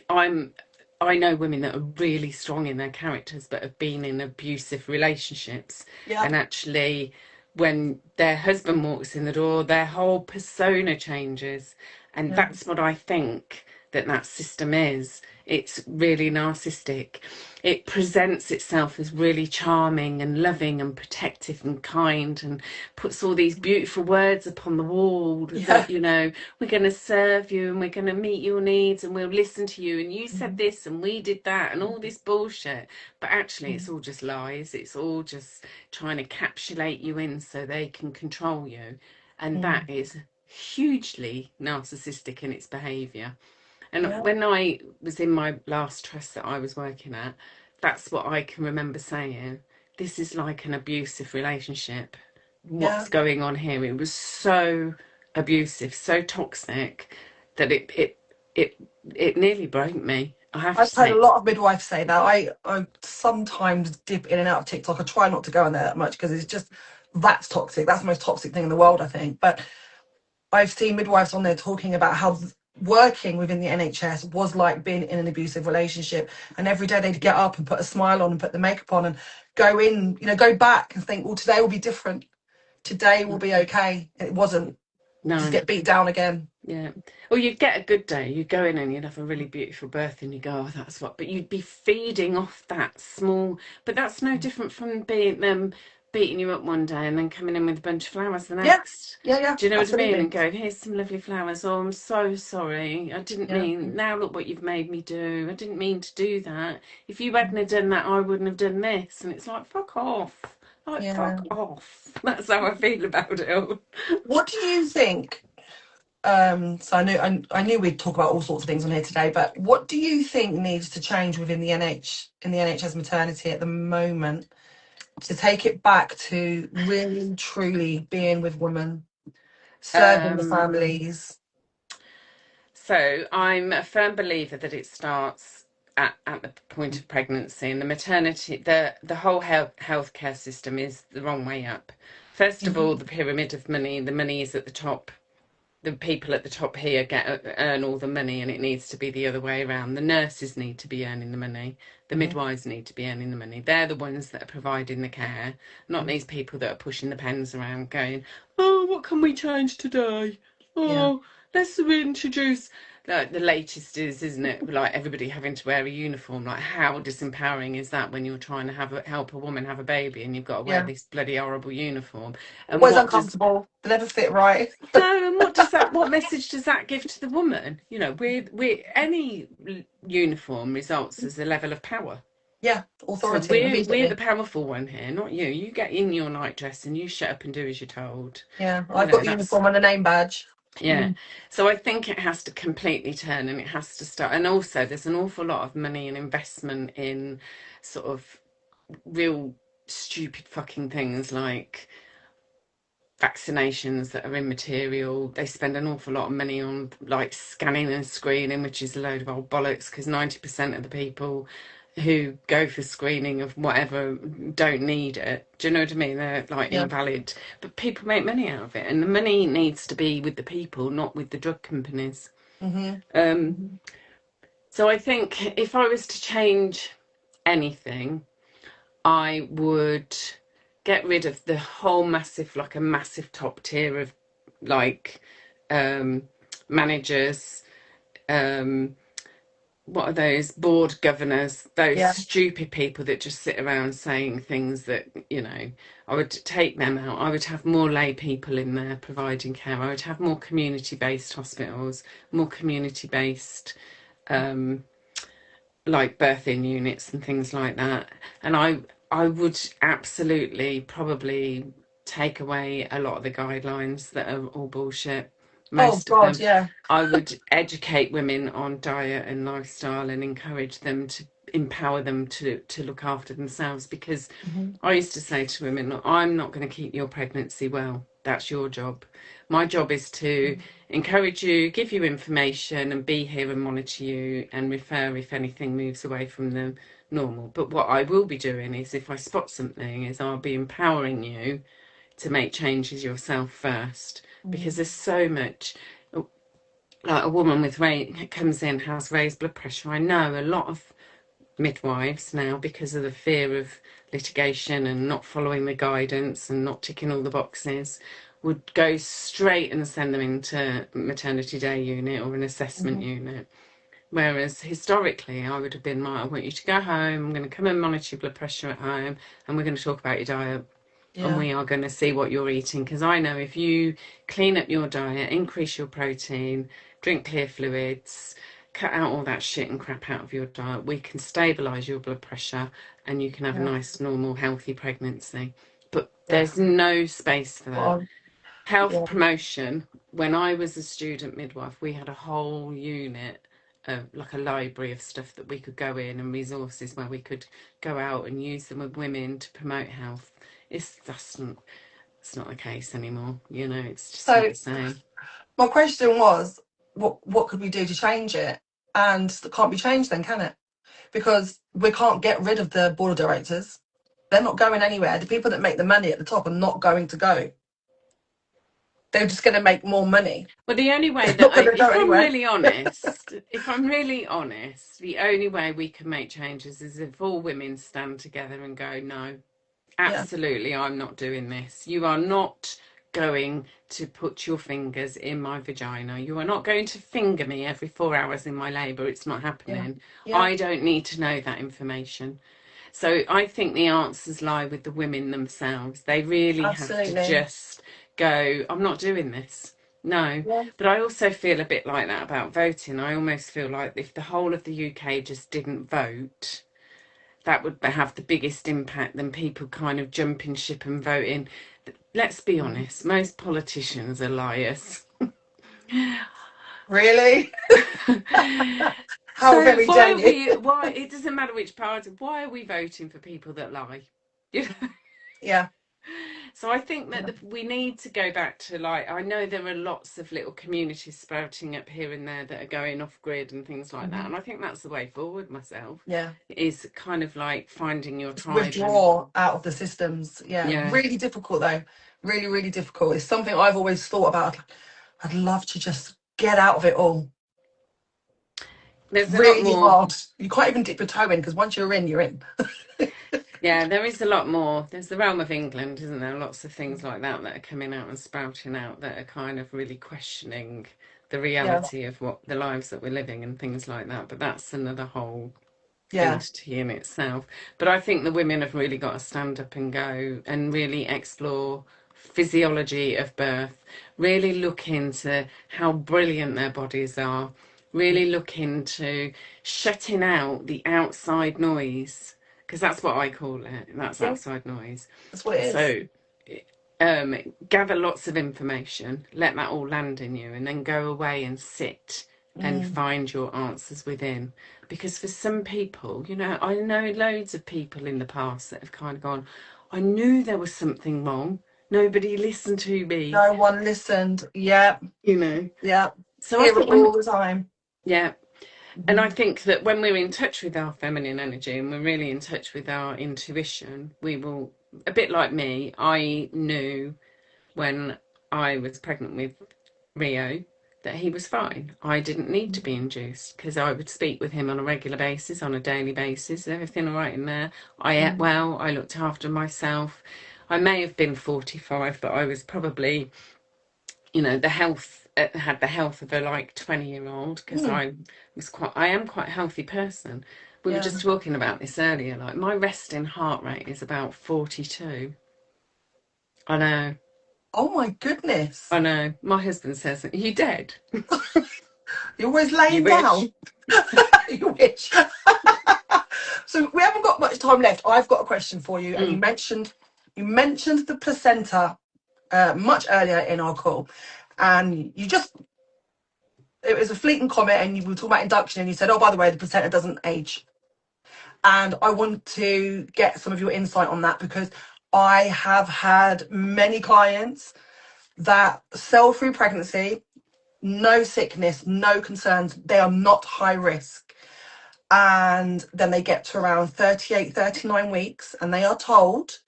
Speaker 2: I'm I know women that are really strong in their characters but have been in abusive relationships,
Speaker 1: yeah.
Speaker 2: and actually when their husband walks in the door, their whole persona changes. And
Speaker 1: Yeah.
Speaker 2: that's what I think that system is. It's really narcissistic. It presents itself as really charming and loving and protective and kind, and puts all these beautiful words upon the wall
Speaker 1: Yeah.
Speaker 2: that, we're going to serve you and we're going to meet your needs and we'll listen to you, and you said
Speaker 1: Mhm.
Speaker 2: this and we did that and all this bullshit. But actually it's
Speaker 1: Mhm.
Speaker 2: all just lies. It's all just trying to capsulate you in so they can control you. And that
Speaker 1: Mhm.
Speaker 2: is hugely narcissistic in its behavior. And
Speaker 1: Yeah.
Speaker 2: when I was in my last trust that I was working at, that's what I can remember saying. This is like an abusive relationship.
Speaker 1: Yeah.
Speaker 2: What's going on here? It was so abusive, so toxic that it it nearly broke me. I have to
Speaker 1: I've heard a
Speaker 2: say.
Speaker 1: lot of midwives say that. I sometimes dip in and out of TikTok. I try not to go on there that much because it's just, that's toxic. That's the most toxic thing in the world, I think. But I've seen midwives on there talking about how working within the NHS was like being in an abusive relationship, and every day they'd get up and put a smile on and put the makeup on and go in, go back and think, well, today will be different. Today will be okay. And it wasn't. Just
Speaker 2: No.
Speaker 1: get beat down again.
Speaker 2: Yeah. Or you'd get a good day. You'd go in and you'd have a really beautiful birth and you go, oh, that's what. But you'd be feeding off that small. But that's no different from being them beating you up one day and then coming in with a bunch of flowers the
Speaker 1: Yeah,
Speaker 2: next.
Speaker 1: yeah,
Speaker 2: Do you know what I mean?
Speaker 1: absolutely.
Speaker 2: And going, here's some lovely flowers. Oh, I'm so sorry. I didn't
Speaker 1: Yeah,
Speaker 2: mean. Now look what you've made me do. I didn't mean to do that. If you hadn't have done that, I wouldn't have done this. And it's like, fuck off. Like,
Speaker 1: yeah.
Speaker 2: fuck off. That's how I feel about it all.
Speaker 1: What do you think? So I knew we'd talk about all sorts of things on here today, but what do you think needs to change within the NHS maternity at the moment to take it back to really truly being with women, serving the
Speaker 2: Um,
Speaker 1: families?
Speaker 2: So I'm a firm believer that it starts at the point of pregnancy, and the maternity, the whole healthcare system is the wrong way up. First of all,
Speaker 1: Hmm.
Speaker 2: the pyramid of money, the money is at the top. The people at the top here earn all the money, and it needs to be the other way around. The nurses need to be earning the money. The
Speaker 1: Hmm.
Speaker 2: midwives need to be earning the money. They're the ones that are providing the care, not these people that are pushing the pens around going, oh, what can we change today?
Speaker 1: Yeah,
Speaker 2: Oh, let's reintroduce. Like the latest is, isn't it? Like everybody having to wear a uniform. Like how disempowering is that when you're trying to help a woman have a baby and you've got to wear
Speaker 1: yeah.
Speaker 2: this bloody horrible uniform? And
Speaker 1: Always
Speaker 2: what does
Speaker 1: uncomfortable. They never fit right.
Speaker 2: no, and what message does that give to the woman? You know, we any uniform results as a level of power.
Speaker 1: Yeah,
Speaker 2: So
Speaker 1: authority
Speaker 2: we're the
Speaker 1: immediately.
Speaker 2: powerful one here, not you. You get in your nightdress and you shut up and do as you're told.
Speaker 1: Yeah,
Speaker 2: You
Speaker 1: I've got
Speaker 2: know,
Speaker 1: the
Speaker 2: that's
Speaker 1: uniform and a name badge.
Speaker 2: yeah. So I think it has to completely turn and it has to start. And also there's an awful lot of money and investment in sort of real stupid fucking things like vaccinations that are immaterial. They spend an awful lot of money on like scanning and screening, which is a load of old bollocks because 90% of the people who go for screening of whatever don't need it. Do you know what I mean? They're like
Speaker 1: Yeah.
Speaker 2: invalid, but people make money out of it, and the money needs to be with the people, not with the drug companies.
Speaker 1: Hmm.
Speaker 2: Um, so I think if I was to change anything, I would get rid of the whole massive, like a massive top tier of like um, managers, um, what are those board governors, those
Speaker 1: Yeah.
Speaker 2: stupid people that just sit around saying things that, you know, I would take them out. I would have more lay people in there providing care. I would have more community-based hospitals, more community-based um, like birthing units and things like that. And I would absolutely probably take away a lot of the guidelines that are all bullshit.
Speaker 1: Oh
Speaker 2: Most of
Speaker 1: God,
Speaker 2: them.
Speaker 1: yeah.
Speaker 2: I would educate women on diet and lifestyle and encourage them to empower them to look after themselves, because
Speaker 1: Hmm.
Speaker 2: I used to say to women, look, I'm not going to keep your pregnancy well. That's your job. My job is to encourage you, give you information, and be here and monitor you and refer if anything moves away from the normal. But what I will be doing is, if I spot something, is I'll be empowering you to make changes yourself first, because
Speaker 1: Hmm.
Speaker 2: there's so much. Like a woman with comes in, has raised blood pressure. I know a lot of midwives now, because of the fear of litigation and not following the guidance and not ticking all the boxes, would go straight and send them into maternity day unit or an assessment
Speaker 1: Hmm.
Speaker 2: unit. Whereas historically, I would have been like, I want you to go home, I'm going to come and monitor your blood pressure at home, and we're going to talk about your diet. And
Speaker 1: Yeah.
Speaker 2: we are going to see what you're eating, because I know if you clean up your diet, increase your protein, drink clear fluids, cut out all that shit and crap out of your diet, we can stabilize your blood pressure and you can have a
Speaker 1: Yeah.
Speaker 2: nice, normal, healthy pregnancy. But
Speaker 1: Yeah.
Speaker 2: there's no space for that.
Speaker 1: Well,
Speaker 2: Health
Speaker 1: yeah.
Speaker 2: promotion. When I was a student midwife, we had a whole unit of like a library of stuff that we could go in and resources where we could go out and use them with women to promote health. It's not the case anymore. You know, it's just not
Speaker 1: So
Speaker 2: the same.
Speaker 1: my question was, what could we do to change it? And it can't be changed then, can it? Because we can't get rid of the board of directors. They're not going anywhere. The people that make the money at the top are not going to go. they're just going to make more money.
Speaker 2: Well, the only way
Speaker 1: It's
Speaker 2: that
Speaker 1: not going to go anywhere.
Speaker 2: if I'm really honest, the only way we can make changes is if all women stand together and go, no,
Speaker 1: Yeah,
Speaker 2: absolutely, I'm not doing this. You are not going to put your fingers in my vagina. You are not going to finger me every 4 hours in my labour. It's not
Speaker 1: yeah,
Speaker 2: happening.
Speaker 1: yeah,
Speaker 2: I don't need to know that information. So I think the answers lie with the women themselves. They really have to
Speaker 1: absolutely.
Speaker 2: just go, I'm not doing this. No.
Speaker 1: Yeah.
Speaker 2: But I also feel a bit like that about voting. I almost feel like if the whole of the UK just didn't vote, that would have the biggest impact than people kind of jumping ship and voting. Let's be
Speaker 1: Mm.
Speaker 2: honest, most politicians are liars.
Speaker 1: Really? How
Speaker 2: So
Speaker 1: very dare you?
Speaker 2: why, it doesn't matter which party, why are we voting for people that lie? You know?
Speaker 1: Yeah,
Speaker 2: So I think
Speaker 1: yeah,
Speaker 2: that we need to go back to, like, I know there are lots of little communities sprouting up here and there that are going off grid and things like that.
Speaker 1: hmm,
Speaker 2: And I think that's the way forward myself,
Speaker 1: yeah.
Speaker 2: is kind of like finding your
Speaker 1: Just
Speaker 2: tribe and
Speaker 1: withdraw out of the systems. Yeah,
Speaker 2: yeah.
Speaker 1: really difficult though. Really, really difficult. It's something I've always thought about. I'd love to just get out of it all.
Speaker 2: There's a lot
Speaker 1: Really
Speaker 2: more.
Speaker 1: hard. You can't even dip your toe in because once you're in, you're in.
Speaker 2: Yeah, there is a lot more. There's the realm of England, isn't there? Lots of things like that that are coming out and sprouting out that are kind of really questioning the
Speaker 1: Yeah,
Speaker 2: reality of what the lives that we're living and things like that. But that's another whole
Speaker 1: yeah.
Speaker 2: entity in itself. But I think the women have really got to stand up and go and really explore physiology of birth, really look into how brilliant their bodies are, really look into shutting out the outside noise, because that's what I call it. That's
Speaker 1: Yeah,
Speaker 2: outside noise.
Speaker 1: that's what it is.
Speaker 2: So um, gather lots of information, let that all land in you, and then go away and sit and
Speaker 1: Mm.
Speaker 2: find your answers within. Because for some people, you know, I know loads of people in the past that have kind of gone, I knew there was something wrong. Nobody listened to me,
Speaker 1: No one listened. Yeah,
Speaker 2: you know.
Speaker 1: yeah.
Speaker 2: So I
Speaker 1: Hear it
Speaker 2: think when,
Speaker 1: all the time.
Speaker 2: yeah. And I
Speaker 1: Hmm.
Speaker 2: think that when we're in touch with our feminine energy and we're really in touch with our intuition, we will, a bit like me, I knew when I was pregnant with Rio that he was fine. I didn't need to be induced because I would speak with him on a regular basis, on a daily basis, everything all right in there. I ate
Speaker 1: Mm.
Speaker 2: well, I looked after myself. I may have been 45, but I was probably, you know, the health, had the health of a like 20-year-old because
Speaker 1: Mm.
Speaker 2: I am quite a healthy person. We were
Speaker 1: Yeah.
Speaker 2: just talking about this earlier. Like my resting heart rate is about 42. I know.
Speaker 1: Oh my goodness.
Speaker 2: I know. My husband says, are you dead?
Speaker 1: You're always
Speaker 2: You
Speaker 1: laying
Speaker 2: wish.
Speaker 1: down. You wish. So we haven't got much time left. I've got a question for you, and
Speaker 2: Mm.
Speaker 1: you mentioned the placenta much earlier in our call, and you just it was a fleeting comment, and you were talking about induction, and you said, "Oh, by the way, the placenta doesn't age." And I want to get some of your insight on that because I have had many clients that sell through pregnancy, no sickness, no concerns. They are not high risk. And then they get to around 38, 39 weeks, and they are told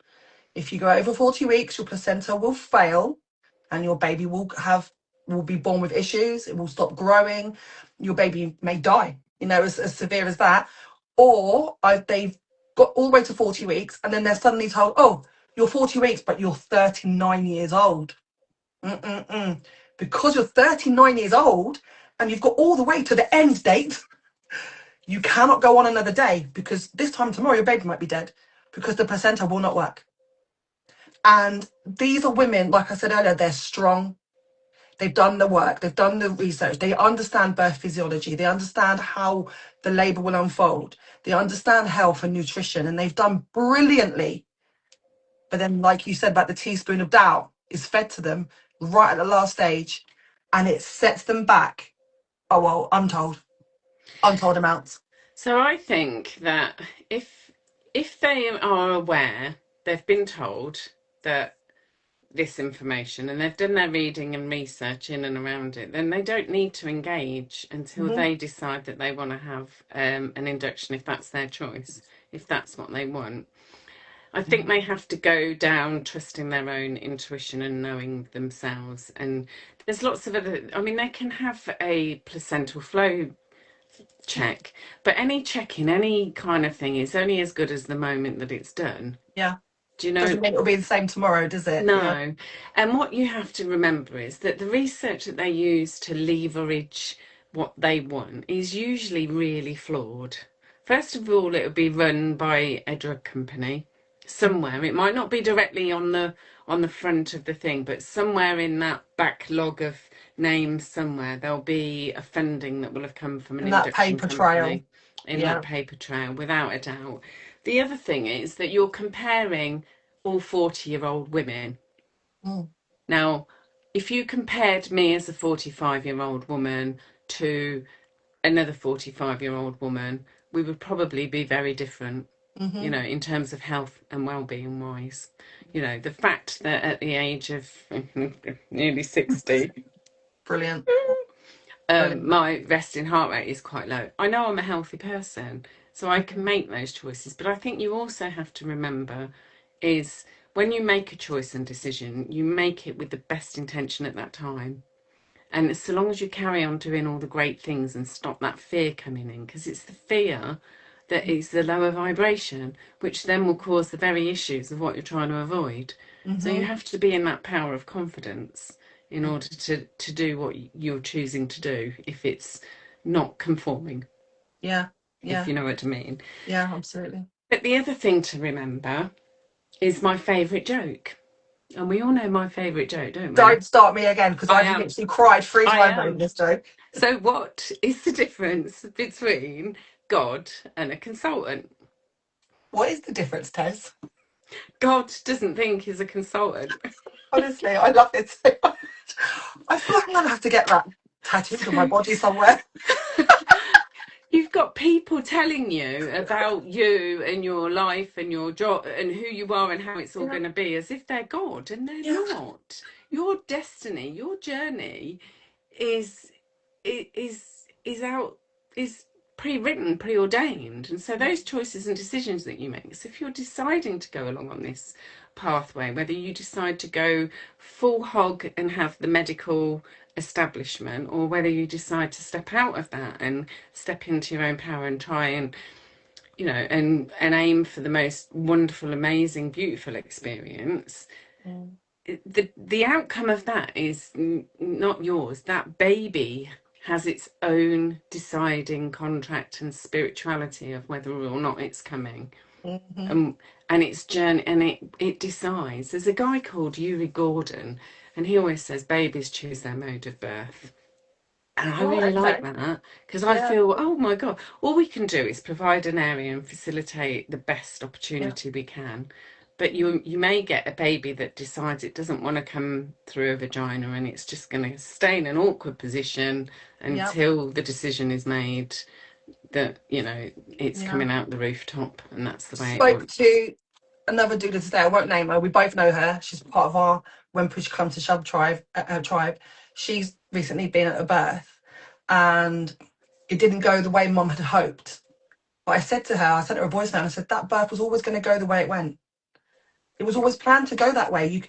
Speaker 1: if you go over 40 weeks, your placenta will fail and your baby will be born with issues, it will stop growing, your baby may die, as severe as that. Or they've got all the way to 40 weeks and then they're suddenly told, oh, you're 40 weeks, but you're 39 years old. Mm-mm-mm. Because you're 39 years old and you've got all the way to the end date, you cannot go on another day because this time tomorrow your baby might be dead because the placenta will not work. And these are women, like I said earlier, they're strong. They've done the work, they've done the research, they understand birth physiology, they understand how the labour will unfold, they understand health and nutrition, and they've done brilliantly. But then, like you said about the teaspoon of doubt, is fed to them right at the last stage and it sets them back. Oh, well, untold amounts.
Speaker 2: So I think that if they are aware, they've been told that this information and they've done their reading and research in and around it, then they don't need to engage until
Speaker 1: Hmm.
Speaker 2: they decide that they want to have an induction, if that's their choice, if that's what they want. I think they have to go down trusting their own intuition and knowing themselves. And there's lots of other, I mean, they can have a placental flow check, but any check in any kind of thing is only as good as the moment that it's done.
Speaker 1: Yeah.
Speaker 2: Do you know?
Speaker 1: Doesn't mean it'll be the same tomorrow, does it? Yeah.
Speaker 2: No. And what you have to remember is that the research that they use to leverage what they want is usually really flawed. First of all, it'll be run by a drug company somewhere. It might not be directly on the front of the thing, but somewhere in that backlog of names somewhere there'll be a funding that will have come from an
Speaker 1: And that
Speaker 2: induction
Speaker 1: paper trail.
Speaker 2: company in
Speaker 1: Yeah.
Speaker 2: that paper trail, without a doubt. The other thing is that you're comparing all 40-year-old women.
Speaker 1: Mm.
Speaker 2: Now, if you compared me as a 45-year-old woman to another 45-year-old woman, we would probably be very different,
Speaker 1: Mm-hmm.
Speaker 2: in terms of health and well-being wise. The fact that at the age of nearly 60,
Speaker 1: Brilliant. Brilliant.
Speaker 2: my resting heart rate is quite low. I know I'm a healthy person, so I can make those choices. But I think you also have to remember is when you make a choice and decision, you make it with the best intention at that time. And so long as you carry on doing all the great things and stop that fear coming in, because it's the fear that is the lower vibration, which then will cause the very issues of what you're trying to avoid. So you
Speaker 1: Mm-hmm.
Speaker 2: have to be in that power of confidence in order to do what you're choosing to do if it's not conforming,
Speaker 1: Yeah.
Speaker 2: if
Speaker 1: Yeah.
Speaker 2: you know what I mean.
Speaker 1: Yeah, absolutely.
Speaker 2: But the other thing to remember is my favourite joke. And we all know my favourite joke, don't we?
Speaker 1: Don't start me again, because
Speaker 2: I
Speaker 1: I've
Speaker 2: am.
Speaker 1: literally cried three
Speaker 2: I
Speaker 1: times over
Speaker 2: am.
Speaker 1: this joke.
Speaker 2: So what is the difference between God and a consultant?
Speaker 1: What is the difference, Tess?
Speaker 2: God doesn't think he's a consultant.
Speaker 1: Honestly, I love it so much. I feel like I'm gonna have to get that tattooed on my
Speaker 2: So
Speaker 1: body somewhere.
Speaker 2: you've got people telling you about you and your life and your job and who you are and how it's all
Speaker 1: Yeah.
Speaker 2: going to be as if they're God, and they're
Speaker 1: Yeah.
Speaker 2: not. Your destiny, your journey is is out is pre-written, preordained, and so those choices and decisions that you make. So if you're deciding to go along on this pathway, whether you decide to go full hog and have the medical establishment, or whether you decide to step out of that and step into your own power and try and and aim for the most wonderful, amazing, beautiful experience,
Speaker 1: Mm.
Speaker 2: the outcome of that is not yours. That baby has its own deciding contract and spirituality of whether or not it's coming.
Speaker 1: Mm-hmm.
Speaker 2: And its journey, and it decides. There's a guy called Yuri Gordon, and he always says babies choose their mode of birth. And I
Speaker 1: Right,
Speaker 2: really like
Speaker 1: okay.
Speaker 2: that because I
Speaker 1: Yeah.
Speaker 2: feel, oh my God, all we can do is provide an area and facilitate the best
Speaker 1: Yeah.
Speaker 2: opportunity we can. But you may get a baby that decides it doesn't want to come through a vagina, and it's just going to stay in an awkward position
Speaker 1: Yeah.
Speaker 2: until the decision is made that, it's
Speaker 1: Yeah.
Speaker 2: coming out the rooftop, and that's the way it
Speaker 1: Spoke
Speaker 2: wants.
Speaker 1: to another doula today. I won't name her. We both know her. She's part of our When Push Comes to Shove tribe. She's recently been at a birth, and it didn't go the way Mum had hoped. But I said to her, I sent her a voicemail. I said that birth was always going to go the way it went. It was always planned to go that way.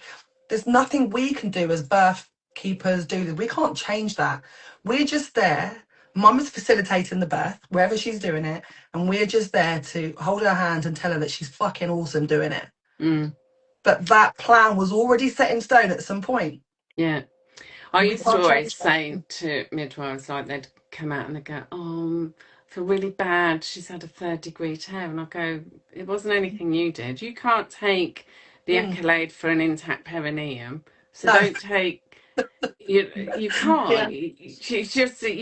Speaker 1: There's nothing we can do as birth keepers, doulas. We can't change that. We're just there. Mum is facilitating the birth wherever she's doing it, and we're just there to hold her hand and tell her that she's fucking awesome doing it.
Speaker 2: Mm,
Speaker 1: But that plan was already set in stone at some point,
Speaker 2: yeah. I
Speaker 1: and we
Speaker 2: used to
Speaker 1: can't
Speaker 2: always
Speaker 1: change that.
Speaker 2: say to midwives, like, they'd come out and they'd go, oh, I feel really bad. She's had a third-degree tear. And I go, it wasn't anything you did. You can't take the
Speaker 1: Mm.
Speaker 2: accolade for an intact perineum. So
Speaker 1: No.
Speaker 2: don't take, you can't.
Speaker 1: Yeah.
Speaker 2: It's just that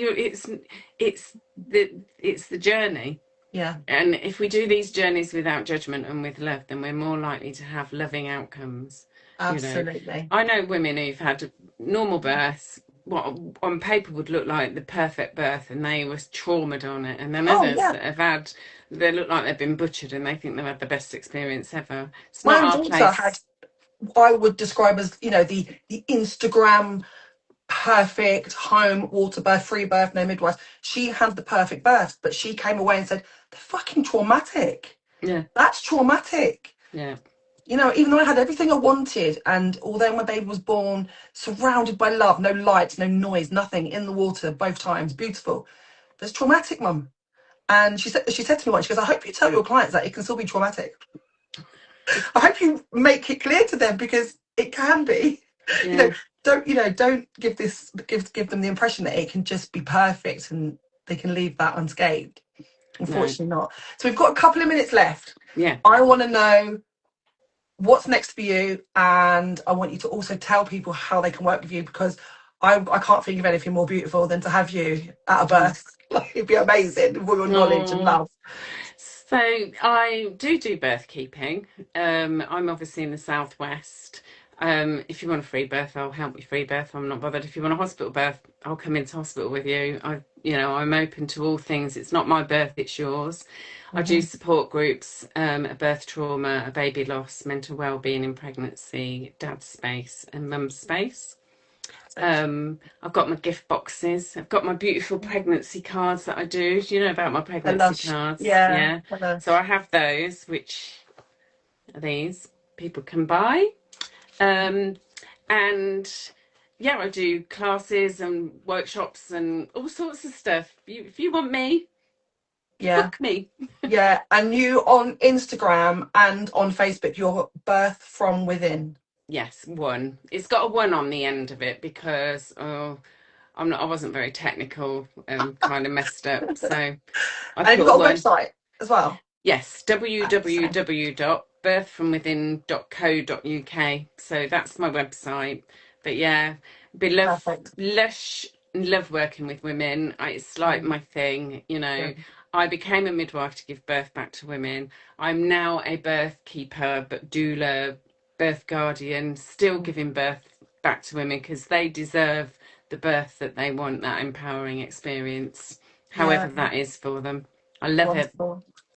Speaker 2: it's the journey.
Speaker 1: Yeah.
Speaker 2: And if we do these journeys without judgment and with love, then we're more likely to have loving outcomes. You know,
Speaker 1: Absolutely.
Speaker 2: I know women who've had normal births, what on paper would look like the perfect birth, and they were traumatized on it. And then
Speaker 1: Oh
Speaker 2: others
Speaker 1: yeah.
Speaker 2: that have had, they look like they've been butchered and they think they've had the best experience ever. It's
Speaker 1: My
Speaker 2: not
Speaker 1: own
Speaker 2: our
Speaker 1: daughter had,
Speaker 2: place.
Speaker 1: I would describe as, the Instagram perfect home water birth, free birth, no midwife. She had the perfect birth, but she came away and said, they're fucking traumatic.
Speaker 2: Yeah,
Speaker 1: That's traumatic.
Speaker 2: yeah.
Speaker 1: you know, even though I had everything I wanted, and although my baby was born surrounded by love, no lights, no noise, nothing, in the water both times, beautiful. But it's traumatic, mum. And she said to me once, she goes, I hope you tell your clients that it can still be traumatic. I hope you make it clear to them because it can be. You know,
Speaker 2: Yeah,
Speaker 1: don't give them the impression that it can just be perfect and they can leave that unscathed.
Speaker 2: no,
Speaker 1: Unfortunately not. So we've got a couple of minutes left.
Speaker 2: yeah.
Speaker 1: I want to know what's next for you, and I want you to also tell people how they can work with you, because I can't think of anything more beautiful than to have you at a
Speaker 2: Oh.
Speaker 1: birth. Like, it'd be amazing with all your knowledge and
Speaker 2: Oh.
Speaker 1: love.
Speaker 2: So I do birth keeping. I'm obviously in the southwest. If you want a free birth, I'll help you free birth. I'm not bothered. If you want a hospital birth, I'll come into hospital with you. I'm open to all things. It's not my birth, it's yours. I do
Speaker 1: Hmm.
Speaker 2: support groups, a birth trauma, a baby loss, mental well-being in pregnancy, dad's space, and mum's space. I've got my gift boxes. I've got my beautiful pregnancy cards that I do. Do you know about my
Speaker 1: The
Speaker 2: pregnancy
Speaker 1: lush,
Speaker 2: cards?
Speaker 1: yeah,
Speaker 2: Yeah.
Speaker 1: the
Speaker 2: So
Speaker 1: lush.
Speaker 2: I have those, which are these people can buy. Um, and yeah, I do classes and workshops and all sorts of stuff. If you want me,
Speaker 1: Yeah,
Speaker 2: book me.
Speaker 1: yeah. And you on Instagram and on Facebook, your birth from within.
Speaker 2: Yes, one. It's got a one on the end of it because I wasn't very technical and kind of messed up. So I
Speaker 1: And have you
Speaker 2: put
Speaker 1: got a
Speaker 2: one.
Speaker 1: website as well?
Speaker 2: Yes,
Speaker 1: Same.
Speaker 2: www.birthfromwithin.co.uk. So that's my website. But yeah,
Speaker 1: Perfect.
Speaker 2: lush, love working with women. It's like
Speaker 1: Mm,
Speaker 2: my thing, you know.
Speaker 1: good.
Speaker 2: I became a midwife to give birth back to women. I'm now a birth keeper, but doula, birth guardian, still
Speaker 1: Mm,
Speaker 2: giving birth back to women because they deserve the birth that they want, that empowering experience,
Speaker 1: yeah,
Speaker 2: however that is for them. I love it.
Speaker 1: wonderful.